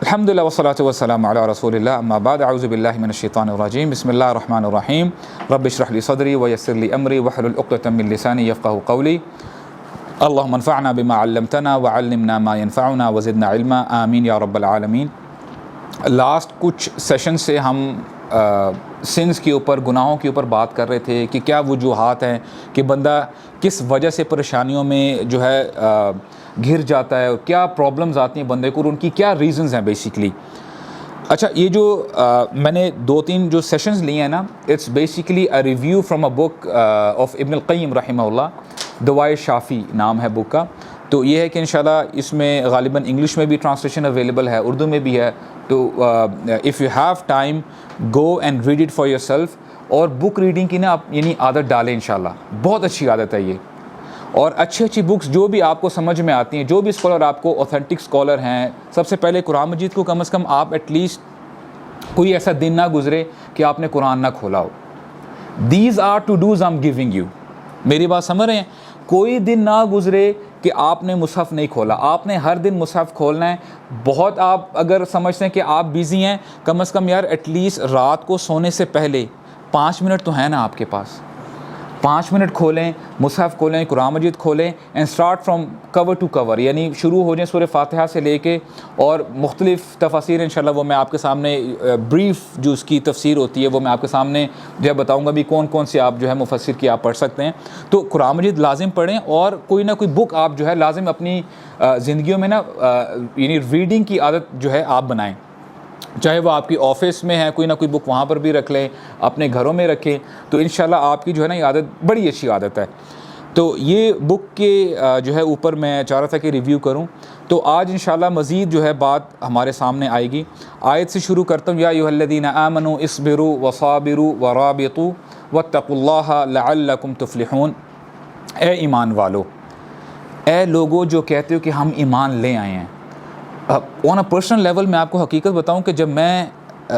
الحمدللہ والصلاۃ والسلام علی رسول اللہ اما بعد اعوذ باللہ من الشیطان الرجیم بسم اللہ الرحمن الرحیم رب اشرح لی صدری ویسر لی امری واحلل عقدۃ من لسانی یفقهوا قولی اللہم انفعنا بما علمتنا وعلمنا ما ينفعنا وزدنا علما آمین یا رب العالمین۔ لاسٹ کچھ سیشن سے ہم سنس کے اوپر، گناہوں کے اوپر بات کر رہے تھے کہ کیا وجوہات ہیں کہ بندہ کس وجہ سے پریشانیوں میں جو ہے گھر جاتا ہے، اور کیا پرابلمز آتی ہیں بندے کو، اور ان کی کیا ریزنز ہیں بیسیکلی۔ اچھا، یہ جو میں نے 2-3 جو سیشنز لیے ہیں نا، it's basically a review from a book of ابن القیم رحمہ اللہ، دوائے شافی نام ہے بک کا۔ تو یہ ہے کہ انشاءاللہ اس میں غالباً انگلش میں بھی ٹرانسلیشن اویلیبل ہے، اردو میں بھی ہے، تو if you have time go and read it for your self. اور بک ریڈنگ کی نا آپ یعنی عادت ڈالیں انشاءاللہ، بہت اچھی عادت ہے یہ۔ اور اچھی بکس جو بھی آپ کو سمجھ میں آتی ہیں، جو بھی اسکالر آپ کو اوتھینٹک اسکالر ہیں، سب سے پہلے قرآن مجید کو کم از کم آپ ایٹ لیسٹ کوئی ایسا دن نہ گزرے کہ آپ نے قرآن نہ کھولا ہو۔ These are two dos I am giving you, میری بات سمجھ رہے ہیں؟ کوئی دن نہ گزرے کہ آپ نے مصحف نہیں کھولا، آپ نے ہر دن مصحف کھولنا ہے۔ بہت آپ اگر سمجھتے ہیں کہ آپ بیزی ہیں، کم از کم یار ایٹ لیسٹ رات کو سونے سے پہلے 5 منٹ تو ہے نا آپ کے پاس، 5 منٹ کھولیں، مصحف کھولیں، قرآن مجید کھولیں، and start from cover to cover, یعنی شروع ہو جائیں سورہ فاتحہ سے لے کے، اور مختلف تفاسیر انشاءاللہ وہ میں آپ کے سامنے بریف جو اس کی تفسیر ہوتی ہے وہ میں آپ کے سامنے جو ہے بتاؤں گا بھی کون کون سے آپ جو ہے مفسر کی آپ پڑھ سکتے ہیں۔ تو قرآن مجید لازم پڑھیں، اور کوئی نہ کوئی بک آپ جو ہے لازم اپنی زندگیوں میں نا یعنی ریڈنگ کی عادت جو ہے آپ بنائیں، چاہے وہ آپ کی آفس میں ہے، کوئی نہ کوئی بک وہاں پر بھی رکھ لیں، اپنے گھروں میں رکھیں، تو انشاءاللہ آپ کی جو ہے نا یہ عادت بڑی اچھی عادت ہے۔ تو یہ بک کے جو ہے اوپر میں چاہ رہا تھا کہ ریویو کروں، تو آج انشاءاللہ مزید جو ہے بات ہمارے سامنے آئے گی۔ آیت سے شروع کرتا ہوں، یا ایھا الذین آمنوا اصبروا وصابروا ورابطوا واتقوا اللہ لعلکم تفلحون۔ اے ایمان والو، اے لوگو جو کہتے ہو کہ ہم ایمان لے آئے ہیں۔ آن اے پرسنل لیول میں آپ کو حقیقت بتاؤں کہ جب میں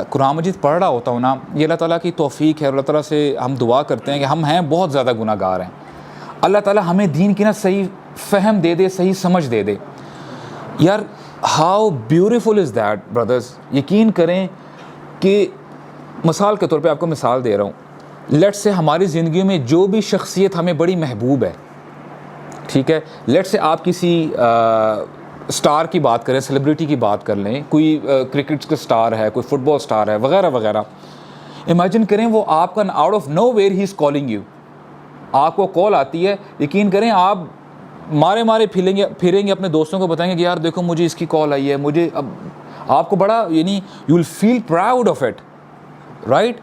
قرآن مجید پڑھ رہا ہوتا ہوں نا، یہ اللہ تعالیٰ کی توفیق ہے، اور اللہ تعالیٰ سے ہم دعا کرتے ہیں کہ ہم ہیں بہت زیادہ گناہ گار ہیں، اللہ تعالیٰ ہمیں دین کی نا صحیح فہم دے دے، صحیح سمجھ دے دے۔ یار how beautiful is that brothers. یقین کریں کہ مثال کے طور پہ آپ کو مثال دے رہا ہوں، لیٹ سے ہماری زندگی میں جو بھی شخصیت ہمیں بڑی محبوب ہے، ٹھیک ہے، لیٹ سے آپ کسی اسٹار کی بات کریں، سیلیبریٹی کی بات کر لیں، کوئی کرکٹ کا اسٹار ہے، کوئی فٹ بال اسٹار ہے، وغیرہ وغیرہ۔ امیجن کریں وہ آپ کا out of nowhere he is calling you, آپ کو کال آتی ہے، یقین کریں آپ مارے پھریں گے اپنے دوستوں کو بتائیں گے کہ یار دیکھو مجھے اس کی کال آئی ہے، مجھے اب آپ کو بڑا یعنی you will feel proud of it, right?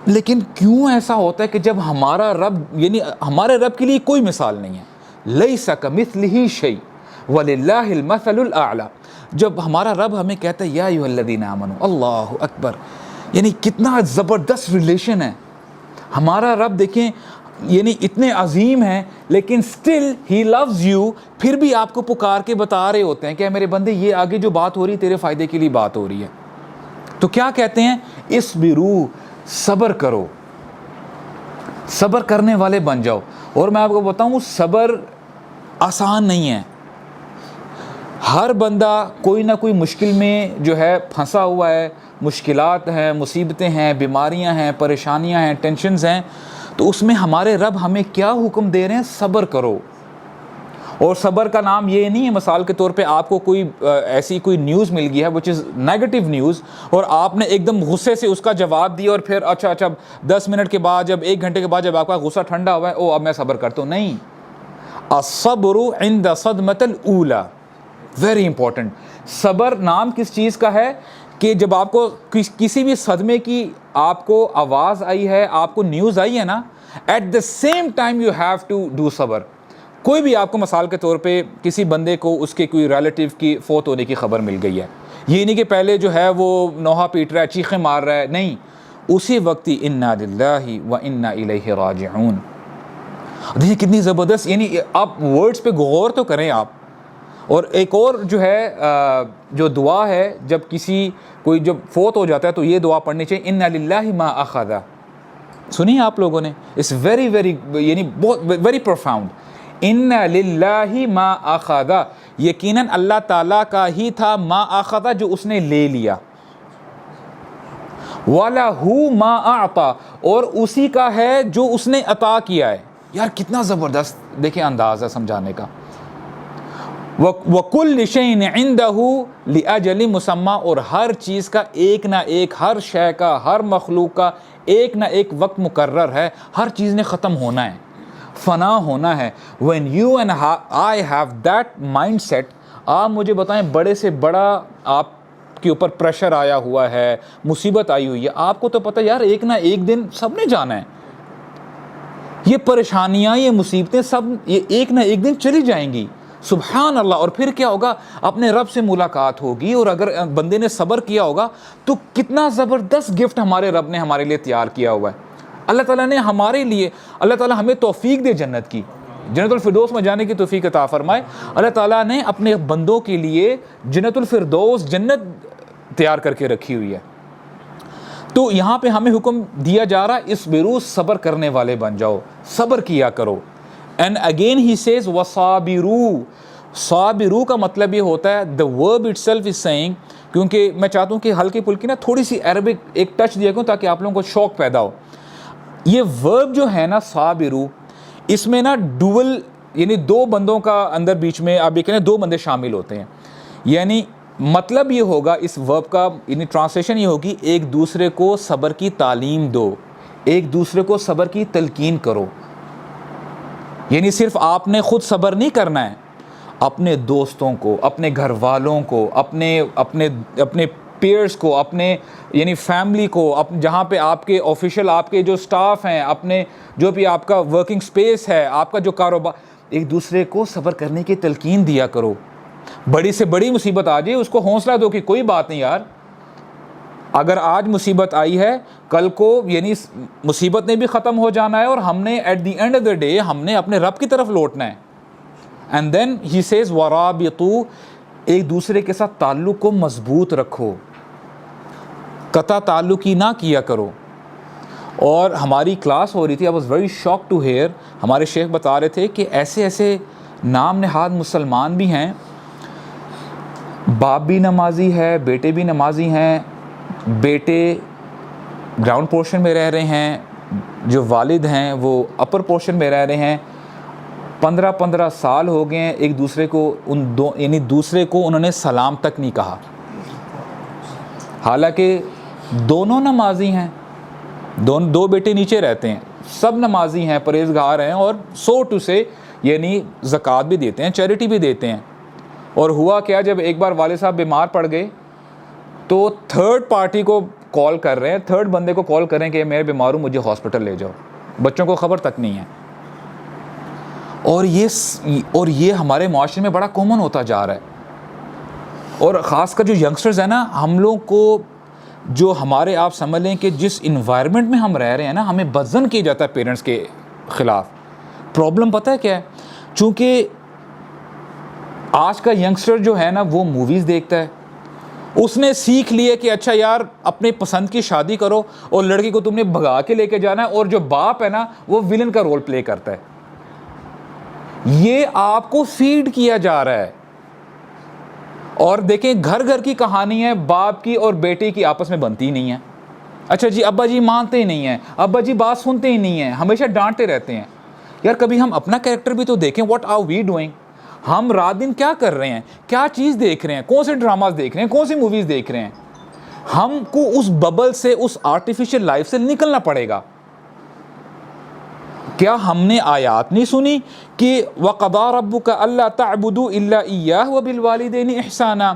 لیکن کیوں ایسا ہوتا ہے کہ جب ہمارا رب یعنی ہمارے رب کے لیے کوئی مثال نہیں ہے، لیس کمثلہ شیء وَلِلَّهِ الْمَثَلُ الْأَعْلَى، جب ہمارا رب ہمیں کہتا ہے یا ایھا الذین آمنوا، اللہ اکبر، یعنی کتنا زبردست ریلیشن ہے۔ ہمارا رب دیکھیں یعنی اتنے عظیم ہیں، لیکن اسٹل ہی لوز یو، پھر بھی آپ کو پکار کے بتا رہے ہوتے ہیں کہ اے میرے بندے یہ آگے جو بات ہو رہی ہے تیرے فائدے کے لیے بات ہو رہی ہے۔ تو کیا کہتے ہیں؟ اصبروا، صبر کرو، صبر کرنے والے بن جاؤ۔ اور میں آپ کو بتاؤں صبر آسان نہیں ہے۔ ہر بندہ کوئی نہ کوئی مشکل میں جو ہے پھنسا ہوا ہے، مشکلات ہیں، مصیبتیں ہیں، بیماریاں ہیں، پریشانیاں ہیں، ٹینشنز ہیں، تو اس میں ہمارے رب ہمیں کیا حکم دے رہے ہیں؟ صبر کرو۔ اور صبر کا نام یہ نہیں ہے مثال کے طور پہ آپ کو کوئی ایسی کوئی نیوز مل گئی ہے وچ از نیگیٹو نیوز، اور آپ نے ایک دم غصے سے اس کا جواب دیا، اور پھر اچھا 10 منٹ کے بعد، جب 1 گھنٹے کے بعد جب آپ کا غصہ ٹھنڈا ہوا ہے، اب میں صبر کرتا ہوں، نہیں۔ الصبر عند صدمۃ الاولی، ویری امپورٹنٹ۔ صبر نام کس چیز کا ہے کہ جب آپ کو کسی بھی صدمے کی آپ کو آواز آئی ہے، آپ کو نیوز آئی ہے نا، at the same time you have to do صبر۔ کوئی بھی آپ کو مثال کے طور پہ کسی بندے کو اس کے کوئی ریلیٹیو کی فوت ہونے کی خبر مل گئی ہے، یہ نہیں کہ پہلے جو ہے وہ نوحہ پیٹ رہا ہے، چیخیں مار رہا ہے، نہیں، اسی وقت ہی انا للہ و انا الیہ راجعون۔ دیکھیں کتنی زبردست، یعنی آپ ورڈز پہ غور تو کریں آپ۔ اور ایک اور جو ہے جو دعا ہے جب کوئی جب فوت ہو جاتا ہے تو یہ دعا پڑھنی چاہیے، انا للہ ما اخذ۔ سنی آپ لوگوں نے؟ اٹس ویری یعنی بہت ویری پروفاؤنڈ، انا للہ ما اخذ، یقیناً اللہ تعالیٰ کا ہی تھا ما اخذ جو اس نے لے لیا، وَلَهُ مَا أَعْطَى اور اسی کا ہے جو اس نے عطا کیا ہے۔ یار کتنا زبردست دیکھیں انداز ہے سمجھانے کا۔ وَكُلِّ شَيْءٍ عِندَهُ لِأَجَلٍ مُسَمًّى اور ہر چیز کا ایک نہ ایک، ہر شے کا، ہر مخلوق کا ایک نہ ایک وقت مقرر ہے، ہر چیز نے ختم ہونا ہے، فنا ہونا ہے۔ when you and I have that mindset، آپ مجھے بتائیں بڑے سے بڑا آپ کے اوپر پریشر آیا ہوا ہے، مصیبت آئی ہوئی ہے، آپ کو تو پتہ یار ایک نہ ایک دن سب نے جانا ہے، یہ پریشانیاں یہ مصیبتیں سب یہ ایک نہ ایک دن چلی جائیں گی، سبحان اللہ۔ اور پھر کیا ہوگا، اپنے رب سے ملاقات ہوگی، اور اگر بندے نے صبر کیا ہوگا تو کتنا زبردست گفٹ ہمارے رب نے ہمارے لیے تیار کیا ہوا ہے۔ اللہ تعالیٰ نے ہمارے لیے، اللہ تعالیٰ ہمیں توفیق دے جنت کی، جنت الفردوس میں جانے کی توفیق عطا فرمائے۔ اللہ تعالیٰ نے اپنے بندوں کے لیے جنت الفردوس جنت تیار کر کے رکھی ہوئی ہے۔ تو یہاں پہ ہمیں حکم دیا جا رہا ہے اصبروا، صبر کرنے والے بن جاؤ، صبر کیا کرو۔ اینڈ اگین ہی سیز وصابروا، صابروا کا مطلب یہ ہوتا ہے the verb itself is saying، کیونکہ میں چاہتا ہوں کہ ہلکی پھلکی نا تھوڑی سی عربک ایک ٹچ دیا کروں تاکہ آپ لوگوں کو شوق پیدا ہو۔ یہ ورب جو ہے نا صابرو، اس میں نا ڈوول یعنی دو بندوں کا اندر بیچ میں آپ دیکھیں دو بندے شامل ہوتے ہیں، یعنی مطلب یہ ہوگا اس ورب کا، یعنی ٹرانسلیشن یہ ہوگی ایک دوسرے کو صبر کی تعلیم دو، ایک دوسرے کو صبر کی تلقین کرو۔ یعنی صرف آپ نے خود صبر نہیں کرنا ہے، اپنے دوستوں کو، اپنے گھر والوں کو، اپنے پیئرس کو، اپنے یعنی فیملی کو، جہاں پہ آپ کے آفیشیل آپ کے جو سٹاف ہیں، اپنے جو بھی آپ کا ورکنگ سپیس ہے، آپ کا جو کاروبار، ایک دوسرے کو صبر کرنے کی تلقین دیا کرو۔ بڑی سے بڑی مصیبت آ جائے اس کو حوصلہ دو کہ کوئی بات نہیں یار، اگر آج مصیبت آئی ہے کل کو یعنی مصیبت نے بھی ختم ہو جانا ہے، اور ہم نے at the end of the day ہم نے اپنے رب کی طرف لوٹنا ہے۔ اینڈ دین ہی سیز ورابطوا، ایک دوسرے کے ساتھ تعلق کو مضبوط رکھو، قطع تعلقی نہ کیا کرو۔ اور ہماری کلاس ہو رہی تھی، I was very shocked to hear، ہمارے شیخ بتا رہے تھے کہ ایسے ایسے نام نہاد مسلمان بھی ہیں، باپ بھی نمازی ہے، بیٹے بھی نمازی ہیں، بیٹے گراؤنڈ پورشن میں رہ رہے ہیں، جو والد ہیں وہ اپر پورشن میں رہ رہے ہیں، 15 سال ہو گئے ہیں، ایک دوسرے کو یعنی دوسرے کو انہوں نے سلام تک نہیں کہا، حالانکہ دونوں نمازی ہیں، دو بیٹے نیچے رہتے ہیں، سب نمازی ہیں، پرہیزگار ہیں، اور سو ٹو سے یعنی زکوٰۃ بھی دیتے ہیں، چیریٹی بھی دیتے ہیں۔ اور ہوا کیا، جب ایک بار والد صاحب بیمار پڑ گئے تو تھرڈ پارٹی کو کال کر رہے ہیں، تھرڈ بندے کو کال کر رہے ہیں کہ میں بیمار ہوں، مجھے ہاسپٹل لے جاؤ، بچوں کو خبر تک نہیں ہے۔ اور یہ ہمارے معاشرے میں بڑا کامن ہوتا جا رہا ہے، اور خاص کر جو ینگسٹرز ہیں نا، ہم لوگ کو جو ہمارے آپ سمجھ لیں کہ جس انوائرمنٹ میں ہم رہ رہے ہیں نا، ہمیں بدظن کیا جاتا ہے پیرنٹس کے خلاف۔ پرابلم پتہ ہے کیا ہے؟ چونکہ آج کا ینگسٹر جو ہے نا وہ موویز دیکھتا ہے، اس نے سیکھ لیے کہ اچھا یار اپنے پسند کی شادی کرو اور لڑکی کو تم نے بھگا کے لے کے جانا ہے، اور جو باپ ہے نا وہ ولن کا رول پلے کرتا ہے۔ یہ آپ کو فیڈ کیا جا رہا ہے۔ اور دیکھیں گھر گھر کی کہانی ہے، باپ کی اور بیٹے کی آپس میں بنتی ہی نہیں ہے۔ اچھا جی ابا جی مانتے ہی نہیں ہیں، ابا جی بات سنتے ہی نہیں ہیں، ہمیشہ ڈانٹتے رہتے ہیں۔ یار کبھی ہم اپنا کریکٹر بھی تو دیکھیں، واٹ آر وی ڈوئنگ؟ ہم رات دن کیا کر رہے ہیں، کیا چیز دیکھ رہے ہیں، کون سے ڈراماز دیکھ رہے ہیں، کون سی موویز دیکھ رہے ہیں؟ ہم کو اس ببل سے، اس آرٹیفیشل لائف سے نکلنا پڑے گا۔ کیا ہم نے آیات نہیں سنی کہ وَقَضَىٰ رَبُّكَ أَلَّا تَعْبُدُوا إِلَّا إِيَّاهُ وَبِالْوَالِدَيْنِ إِحْسَانًا،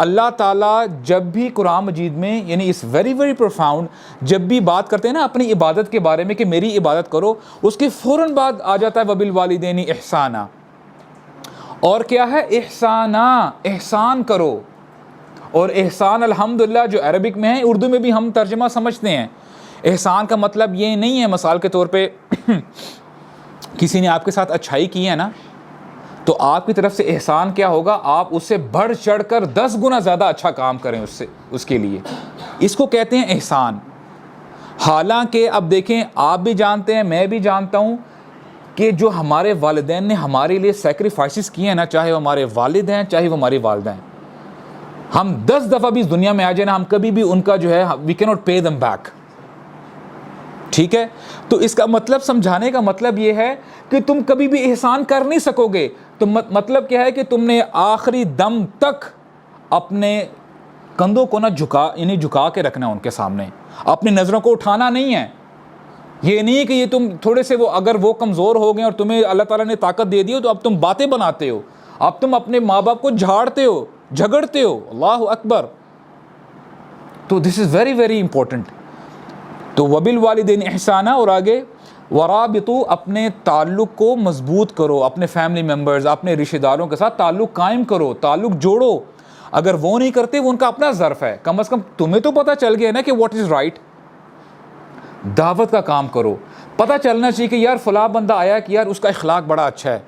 اللہ تعالیٰ جب بھی قرآن مجید میں یعنی اس ویری ویری پروفاؤنڈ جب بھی بات کرتے ہیں نا اپنی عبادت کے بارے میں کہ میری عبادت کرو، اس کے فوراً بعد آ جاتا ہے وَبِالْوَالِدَيْنِ إِحْسَانًا۔ اور کیا ہے؟ احسانہ، احسان کرو۔ اور احسان الحمدللہ جو عربک میں ہے، اردو میں بھی ہم ترجمہ سمجھتے ہیں۔ احسان کا مطلب یہ نہیں ہے، مثال کے طور پہ کسی نے آپ کے ساتھ اچھائی کی ہے نا، تو آپ کی طرف سے احسان کیا ہوگا؟ آپ اس سے بڑھ چڑھ کر 10 گنا زیادہ اچھا کام کریں اس کے لیے، اس کو کہتے ہیں احسان۔ حالانکہ اب دیکھیں، آپ بھی جانتے ہیں، میں بھی جانتا ہوں، کہ جو ہمارے والدین نے ہمارے لیے سیکریفائسز کیے ہیں نا, چاہے وہ ہمارے والد ہیں چاہے وہ ہماری والدہ ہیں, ہم 10 دفعہ بھی اس دنیا میں آ جائیں نا, ہم کبھی بھی ان کا جو ہے وی کی ناٹ پے دم بیک. ٹھیک ہے, تو اس کا مطلب, سمجھانے کا مطلب یہ ہے کہ تم کبھی بھی احسان کر نہیں سکو گے. تو مطلب کیا ہے کہ تم نے آخری دم تک اپنے کندھوں کو نہ جھکا کے رکھنا ان کے سامنے, اپنی نظروں کو اٹھانا نہیں ہے. یہ نہیں ہے کہ یہ تم تھوڑے سے اگر وہ کمزور ہو گئے اور تمہیں اللہ تعالیٰ نے طاقت دے دی ہو تو اب تم باتیں بناتے ہو, اب تم اپنے ماں باپ کو جھاڑتے ہو, جھگڑتے ہو. اللہ اکبر. تو دس از ویری ویری امپورٹنٹ. تو وبالوالدین احسانہ, اور آگے ورابطو, اپنے تعلق کو مضبوط کرو, اپنے فیملی ممبرز, اپنے رشتہ داروں کے ساتھ تعلق قائم کرو, تعلق جوڑو. اگر وہ نہیں کرتے, وہ ان کا اپنا ظرف ہے, کم از کم تمہیں تو پتہ چل گیا نا کہ واٹ از رائٹ. دعوت کا کام کرو, پتہ چلنا چاہیے کہ یار فلاں بندہ آیا کہ یار اس کا اخلاق بڑا اچھا ہے.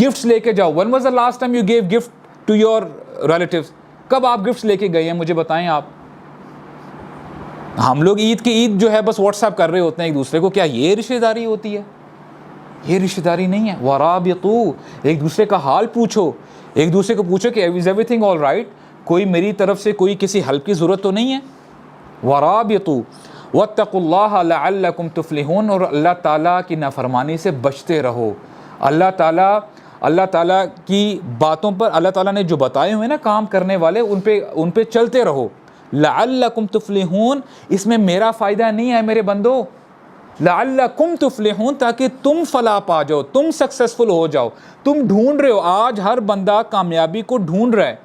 گفٹس لے کے جاؤ. when was the last time you gave gift to your relatives؟ کب آپ گفٹس لے کے گئے ہیں, مجھے بتائیں آپ. ہم لوگ عید کی عید جو ہے بس واٹس ایپ کر رہے ہوتے ہیں ایک دوسرے کو. کیا یہ رشتہ داری ہوتی ہے؟ یہ رشتہ داری نہیں ہے. ورابطو, ایک دوسرے کا حال پوچھو, ایک دوسرے کو پوچھو کہ is everything all right, کوئی میری طرف سے کوئی کسی ہیلپ کی ضرورت تو نہیں ہے. ورابطو واتقوا اللہ لعلکم تفلحون, اور اللہ تعالیٰ کی نافرمانی سے بچتے رہو. اللہ تعالیٰ کی باتوں پر, اللہ تعالیٰ نے جو بتائے ہوئے نا کام کرنے والے, ان پہ چلتے رہو. لعلکم تفلحون, اس میں میرا فائدہ نہیں ہے میرے بندو. لعلکم تفلحون, تاکہ تم فلاح پا جاؤ, تم سکسیسفل ہو جاؤ. تم ڈھونڈ رہے ہو, آج ہر بندہ کامیابی کو ڈھونڈ رہا ہے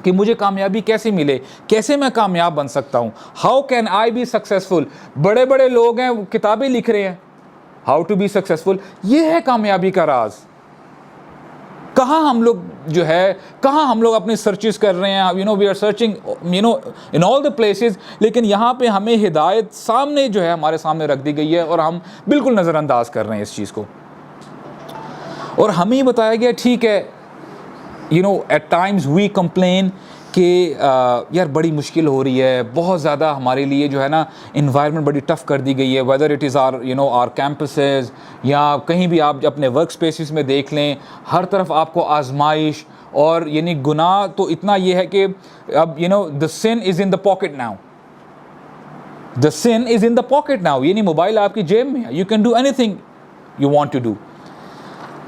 کہ مجھے کامیابی کیسے ملے, کیسے میں کامیاب بن سکتا ہوں. How can I be successful. بڑے بڑے لوگ ہیں, کتابیں لکھ رہے ہیں ہاؤ ٹو بی سکسیسفل. یہ ہے کامیابی کا راز. کہاں ہم لوگ جو ہے, کہاں ہم لوگ اپنی سرچز کر رہے ہیں, we are searching in all the places, لیکن یہاں پہ ہمیں ہدایت سامنے جو ہے ہمارے سامنے رکھ دی گئی ہے اور ہم بالکل نظر انداز کر رہے ہیں اس چیز کو. اور ہمیں یہ بتایا گیا ٹھیک ہے, ایٹ ٹائمز وی کمپلین کہ یار بڑی مشکل ہو رہی ہے, بہت زیادہ ہمارے لیے جو ہے نا انوائرمنٹ بڑی ٹف کر دی گئی ہے, whether it is our campuses یا کہیں بھی آپ اپنے ورک اسپیسز میں دیکھ لیں, ہر طرف آپ کو آزمائش اور گناہ تو اتنا یہ ہے کہ اب the sin is in the pocket now. The sin is in the pocket now. Mobile آپ کی جیب میں ہے, you can do anything you want to do.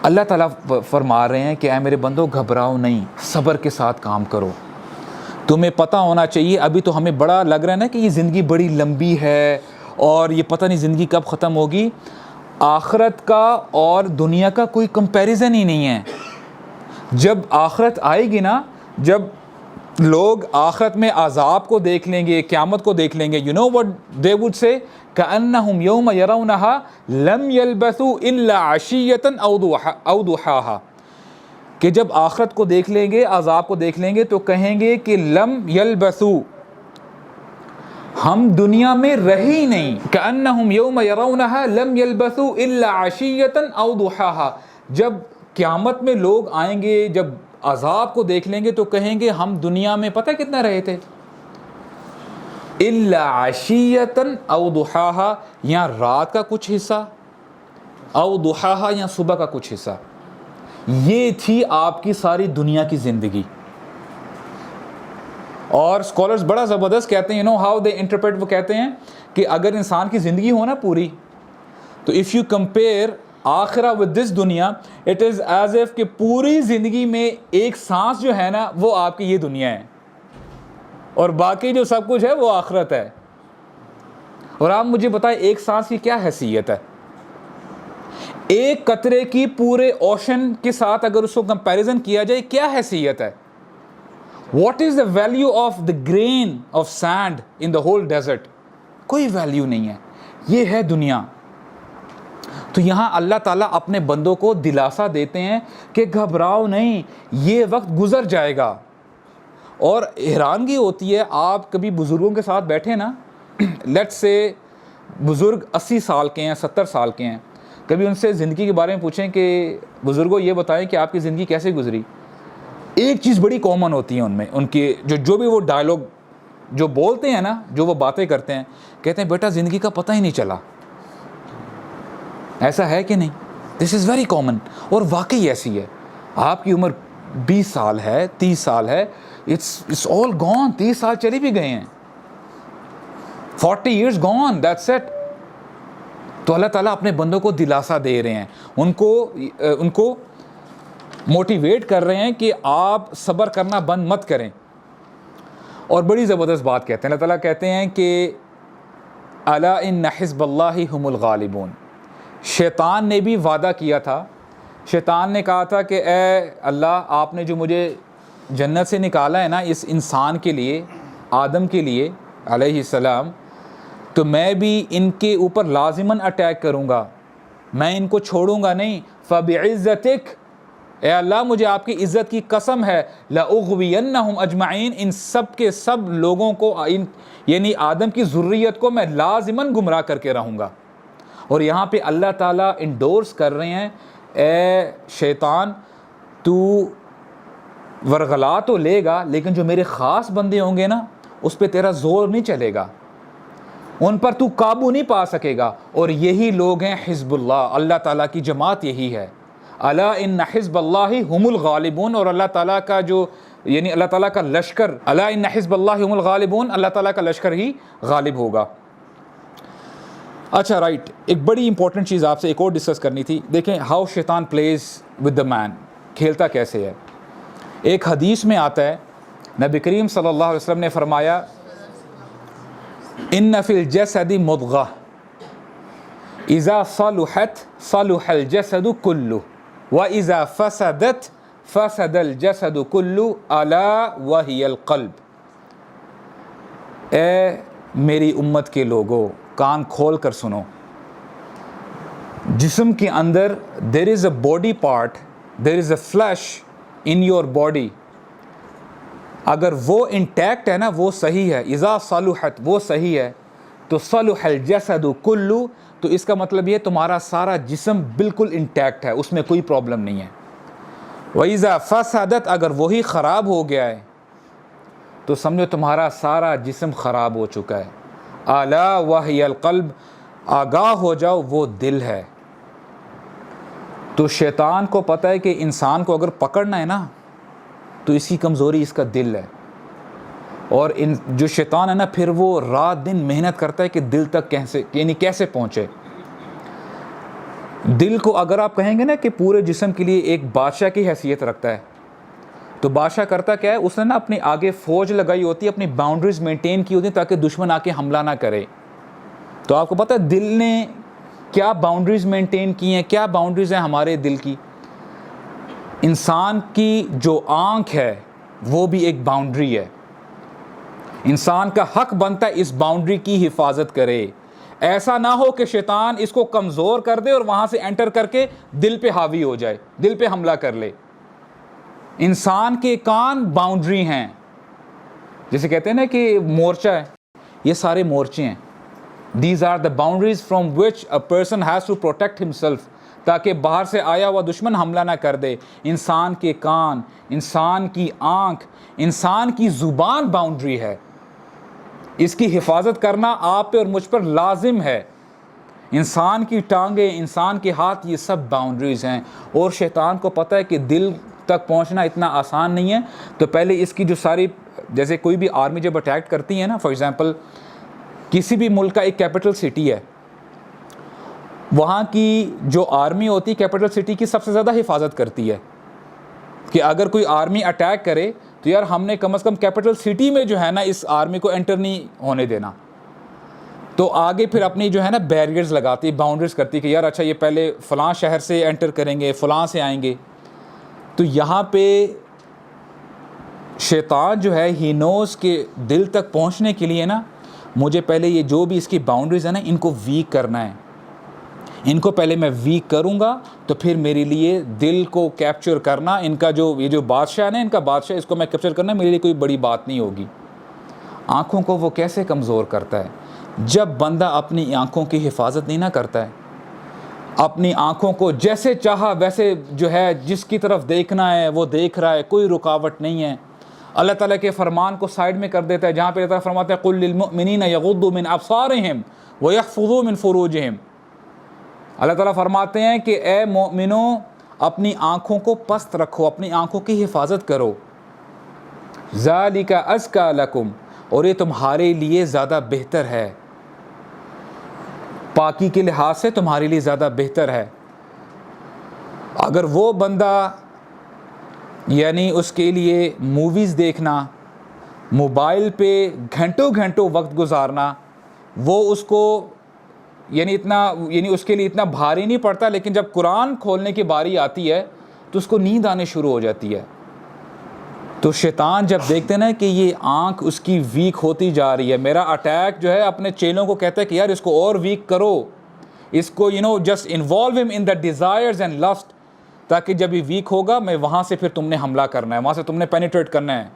اللہ تعالیٰ فرما رہے ہیں کہ اے میرے بندو گھبراؤ نہیں, صبر کے ساتھ کام کرو. تمہیں پتہ ہونا چاہیے, ابھی تو ہمیں بڑا لگ رہا ہے نا کہ یہ زندگی بڑی لمبی ہے اور یہ پتہ نہیں زندگی کب ختم ہوگی. آخرت کا اور دنیا کا کوئی کمپیریزن ہی نہیں ہے. جب آخرت آئے گی نا, جب لوگ آخرت میں عذاب کو دیکھ لیں گے, قیامت کو دیکھ لیں گے, you know what they would say, كأنهم يوم يرونها لم يلبثوا إلا عشية أو ضحاها, کہ جب آخرت کو دیکھ لیں گے, عذاب کو دیکھ لیں گے تو کہیں گے کہ لم يلبثوا, ہم دنیا میں رہے ہی نہیں. كأنهم يوم يرونها لم يلبثوا إلا عشية أو ضحاها, جب قیامت میں لوگ آئیں گے, جب عذاب کو دیکھ لیں گے تو کہیں گے ہم دنیا میں پتہ کتنا رہے تھے, الا عشیۃ او ضحاها, یا رات کا کچھ حصہ, او ضحاها یا صبح کا کچھ حصہ. یہ تھی آپ کی ساری دنیا کی زندگی. اور اسکالرز بڑا زبردست کہتے ہیں, ہاؤ دے انٹرپریٹ, وہ کہتے ہیں کہ اگر انسان کی زندگی ہو نا پوری, تو اف یو کمپیئر آخرہ ود دس دنیا, اٹ از ایز ایف کہ پوری زندگی میں ایک سانس جو ہے نا وہ آپ کی یہ دنیا ہے اور باقی جو سب کچھ ہے وہ آخرت ہے. اور آپ مجھے بتائیں ایک سانس کی کیا حیثیت ہے, ایک قطرے کی پورے اوشن کے ساتھ اگر اس کو کمپیریزن کیا جائے کیا حیثیت ہے. What is the value of the grain of sand in the whole desert, کوئی ویلیو نہیں ہے. یہ ہے دنیا. تو یہاں اللہ تعالیٰ اپنے بندوں کو دلاسا دیتے ہیں کہ گھبراؤ نہیں, یہ وقت گزر جائے گا. اور حیرانگی ہوتی ہے, آپ کبھی بزرگوں کے ساتھ بیٹھے نا, لیٹس سے بزرگ 80 سال کے ہیں, 70 سال کے ہیں, کبھی ان سے زندگی کے بارے میں پوچھیں کہ بزرگوں یہ بتائیں کہ آپ کی زندگی کیسے گزری. ایک چیز بڑی کامن ہوتی ہے ان میں, ان کے جو بھی وہ ڈائلاگ جو بولتے ہیں نا, جو وہ باتیں کرتے ہیں, کہتے ہیں بیٹا زندگی کا پتہ ہی نہیں چلا. ایسا ہے کہ نہیں؟ دس از ویری کامن، اور واقعی ایسی ہے. آپ کی عمر 20 سال ہے، 30 سال ہے، اٹس آل گون. 30 سال چلے بھی گئے ہیں، 40 years gone, that's it. تو اللہ تعالیٰ اپنے بندوں کو دلاسا دے رہے ہیں، ان کو موٹیویٹ کر رہے ہیں کہ آپ صبر کرنا بند مت کریں. اور بڑی زبردست بات کہتے ہیں، اللہ تعالیٰ کہتے ہیں کہ الا ان حزب اللہ هم الغالبون. شیطان نے بھی وعدہ کیا تھا، شیطان نے کہا تھا کہ اے اللہ، آپ نے جو مجھے جنت سے نکالا ہے نا اس انسان کے لیے، آدم کے لیے علیہ السلام، تو میں بھی ان کے اوپر لازماً اٹیک کروں گا، میں ان کو چھوڑوں گا نہیں. فبعزتک، اے اللہ مجھے آپ کی عزت کی قسم ہے، لأغوینہم اجمعین، ان سب کے سب لوگوں کو، یعنی آدم کی ذریت کو میں لازماً گمراہ کر کے رہوں گا. اور یہاں پہ اللہ تعالیٰ انڈورس کر رہے ہیں، اے شیطان تو ورغلا تو لے گا، لیکن جو میرے خاص بندے ہوں گے نا اس پہ تیرا زور نہیں چلے گا، ان پر تو قابو نہیں پا سکے گا. اور یہی لوگ ہیں حزب اللہ، اللہ تعالیٰ کی جماعت یہی ہے. الا ان حزب اللہ هم الغالبون. اور اللہ تعالیٰ کا جو، یعنی اللہ تعالیٰ کا لشکر، الا ان حزب اللہ هم الغالبون، اللہ تعالیٰ کا لشکر ہی غالب ہوگا. اچھا رائٹ، ایک بڑی امپورٹنٹ چیز آپ سے ایک اور ڈسکس کرنی تھی. دیکھیں ہاؤ شیطان پلیز ود دا مین، کھیلتا کیسے ہے. ایک حدیث میں آتا ہے، نبی کریم صلی اللہ علیہ وسلم نے فرمایا ان فی الجسد مضغہ اذا صلحت صلح الجسد کلہ واذا فسدت فسد الجسد کلہ الا وہی القلب. اے میری امت کے لوگوں، کان کھول کر سنو. جسم کے اندر there is a body part, there is a flesh in your body, اگر وہ انٹیکٹ ہے نا، وہ صحیح ہے، اذا صلحت، وہ صحیح ہے، تو صلح الجسد کلہ، تو اس کا مطلب یہ تمہارا سارا جسم بالکل انٹیکٹ ہے، اس میں کوئی پرابلم نہیں ہے. وَإِذَا فَسَدَتْ، اگر وہی خراب ہو گیا ہے تو سمجھو تمہارا سارا جسم خراب ہو چکا ہے. الا وہی القلب، آگاہ ہو جاؤ وہ دل ہے. تو شیطان کو پتہ ہے کہ انسان کو اگر پکڑنا ہے نا تو اس کی کمزوری اس کا دل ہے. اور جو شیطان ہے نا پھر وہ رات دن محنت کرتا ہے کہ دل تک کیسے پہنچے. دل کو اگر آپ کہیں گے نا کہ پورے جسم کے لیے ایک بادشاہ کی حیثیت رکھتا ہے، تو بادشاہ کرتا کیا ہے، اس نے نا اپنی آگے فوج لگائی ہوتی ہے، اپنی باؤنڈریز مینٹین کی ہوتی ہیں تاکہ دشمن آ کے حملہ نہ کرے. تو آپ کو پتہ ہے دل نے کیا باؤنڈریز مینٹین کی ہیں، کیا باؤنڈریز ہیں ہمارے دل کی. انسان کی جو آنکھ ہے وہ بھی ایک باؤنڈری ہے، انسان کا حق بنتا ہے اس باؤنڈری کی حفاظت کرے. ایسا نہ ہو کہ شیطان اس کو کمزور کر دے اور وہاں سے انٹر کر کے دل پہ حاوی ہو جائے، دل پہ حملہ کر لے. انسان کے کان باؤنڈری ہیں، جیسے کہتے ہیں نا کہ مورچہ ہے، یہ سارے مورچے ہیں. These are the boundaries from which a person has to protect himself، تاکہ باہر سے آیا ہوا دشمن حملہ نہ کر دے. انسان کے کان، انسان کی آنکھ، انسان کی زبان باؤنڈری ہے، اس کی حفاظت کرنا آپ پہ اور مجھ پر لازم ہے. انسان کی ٹانگیں، انسان کے ہاتھ، یہ سب باؤنڈریز ہیں. اور شیطان کو پتہ ہے کہ دل تک پہنچنا اتنا آسان نہیں ہے، تو پہلے اس کی جو ساری، جیسے کوئی بھی آرمی جب اٹیک کرتی ہے نا، فار ایگزامپل کسی بھی ملک کا ایک کیپٹل سٹی ہے، وہاں کی جو آرمی ہوتی ہے کیپٹل سٹی کی سب سے زیادہ حفاظت کرتی ہے کہ اگر کوئی آرمی اٹیک کرے تو یار ہم نے کم از کم کیپٹل سٹی میں جو ہے نا اس آرمی کو انٹر نہیں ہونے دینا. تو آگے پھر اپنی جو ہے نا بیریئرز لگاتی، باؤنڈریز کرتی کہ یار اچھا یہ پہلے فلاں شہر سے انٹر کریں گے، فلاں سے آئیں گے. تو یہاں پہ شیطان جو ہے ہی نوز کے دل تک پہنچنے کے لیے نا مجھے پہلے یہ جو بھی اس کی باؤنڈریز ہیں نا ان کو ویک کرنا ہے. ان کو پہلے میں ویک کروں گا تو پھر میرے لیے دل کو کیپچر کرنا، ان کا جو یہ جو بادشاہ ہے نا، ان کا بادشاہ، اس کو میں کیپچر کرنا میرے لیے کوئی بڑی بات نہیں ہوگی. آنکھوں کو وہ کیسے کمزور کرتا ہے؟ جب بندہ اپنی آنکھوں کی حفاظت نہیں نہ کرتا ہے، اپنی آنکھوں کو جیسے چاہا ویسے جو ہے جس کی طرف دیکھنا ہے وہ دیکھ رہا ہے، کوئی رکاوٹ نہیں ہے. اللہ تعالیٰ کے فرمان کو سائڈ میں کر دیتا ہے، جہاں پہ اللہ تعالیٰ فرماتا ہے قُل لِّلْمُؤْمِنِينَ يَغُضُّوا مِنْ أَبْصَارِهِمْ وَيَحْفَظُوا مِنْ فُرُوجِهِمْ. اللہ تعالیٰ فرماتے ہیں کہ اے مومنوں اپنی آنکھوں کو پست رکھو، اپنی آنکھوں کی حفاظت کرو، ذالک ازکی لکم، اور یہ تمہارے لیے زیادہ بہتر ہے، پاکی کے لحاظ سے تمہارے لیے زیادہ بہتر ہے۔ اگر وہ بندہ یعنی اس کے لیے موویز دیکھنا، موبائل پہ گھنٹوں گھنٹوں وقت گزارنا، وہ اس کو یعنی اس کے لیے اتنا بھاری نہیں پڑتا، لیکن جب قرآن کھولنے کی باری آتی ہے تو اس کو نیند آنے شروع ہو جاتی ہے۔ تو شیطان جب دیکھتے نا کہ یہ آنکھ اس کی ویک ہوتی جا رہی ہے، میرا اٹیک جو ہے اپنے چیلوں کو کہتا ہے کہ یار اس کو اور ویک کرو، اس کو جسٹ انوالو ہم ان دا ڈیزائرز اینڈ لسٹ، تاکہ جب یہ ویک ہوگا میں وہاں سے پھر تم نے حملہ کرنا ہے، وہاں سے تم نے پینیٹریٹ کرنا ہے۔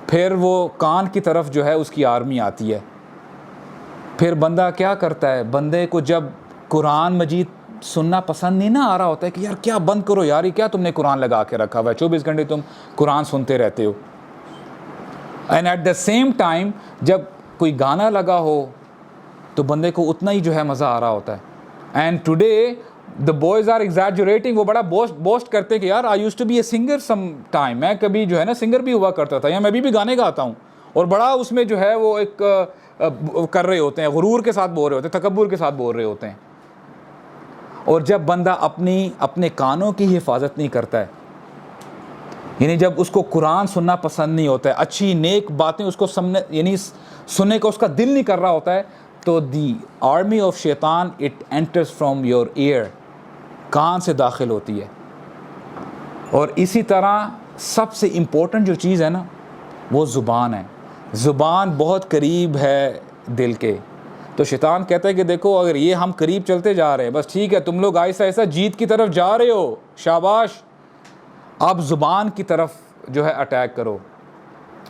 پھر وہ کان کی طرف جو ہے اس کی آرمی آتی ہے۔ پھر بندہ کیا کرتا ہے، بندے کو جب قرآن مجید سننا پسند نہیں نہ آ رہا ہوتا ہے کہ یار کیا بند کرو یار، یہ کیا تم نے قرآن لگا کے رکھا ہوا ہے، 24 گھنٹے تم قرآن سنتے رہتے ہو۔ And at the same time جب کوئی گانا لگا ہو تو بندے کو اتنا ہی جو ہے مزہ آ رہا ہوتا ہے۔ And today the boys are exaggerating، وہ بڑا بوسٹ کرتے کہ یار I used to be a singer some time، میں کبھی جو ہے نا سنگر بھی ہوا کرتا تھا، یا میں بھی گانے گاتا ہوں، اور بڑا اس میں جو ہے وہ ایک کر رہے ہوتے ہیں، غرور کے ساتھ بول رہے ہوتے ہیں، تکبر کے ساتھ بول رہے ہوتے ہیں۔ اور جب بندہ اپنے کانوں کی حفاظت نہیں کرتا ہے، یعنی جب اس کو قرآن سننا پسند نہیں ہوتا ہے، اچھی نیک باتیں اس کو سننے کا اس کا دل نہیں کر رہا ہوتا ہے، تو دی آرمی آف شیطان it enters from your ear, کان سے داخل ہوتی ہے۔ اور اسی طرح سب سے امپورٹنٹ جو چیز ہے نا وہ زبان ہے، زبان بہت قریب ہے دل کے۔ تو شیطان کہتا ہے کہ دیکھو اگر یہ ہم قریب چلتے جا رہے ہیں، بس ٹھیک ہے، تم لوگ آہستہ آہستہ جیت کی طرف جا رہے ہو، شاباش، اب زبان کی طرف جو ہے اٹیک کرو۔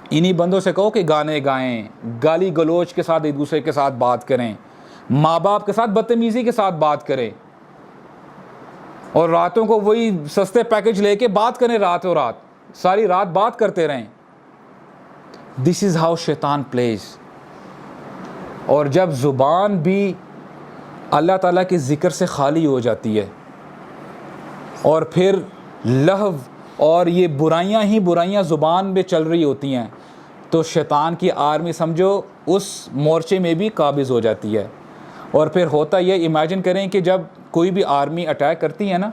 انہی بندوں سے کہو کہ گانے گائیں، گالی گلوچ کے ساتھ ایک دوسرے کے ساتھ بات کریں، ماں باپ کے ساتھ بدتمیزی کے ساتھ بات کریں، اور راتوں کو وہی سستے پیکج لے کے بات کریں، راتوں رات ساری رات بات کرتے رہیں۔ دس از ہاؤ شیطان پلیز۔ اور جب زبان بھی اللہ تعالیٰ کے ذکر سے خالی ہو جاتی ہے، اور پھر لہو اور یہ برائیاں ہی برائیاں زبان میں چل رہی ہوتی ہیں، تو شیطان کی آرمی سمجھو اس مورچے میں بھی قابض ہو جاتی ہے۔ اور پھر ہوتا یہ، امیجن کریں کہ جب کوئی بھی آرمی اٹیک کرتی ہے نا،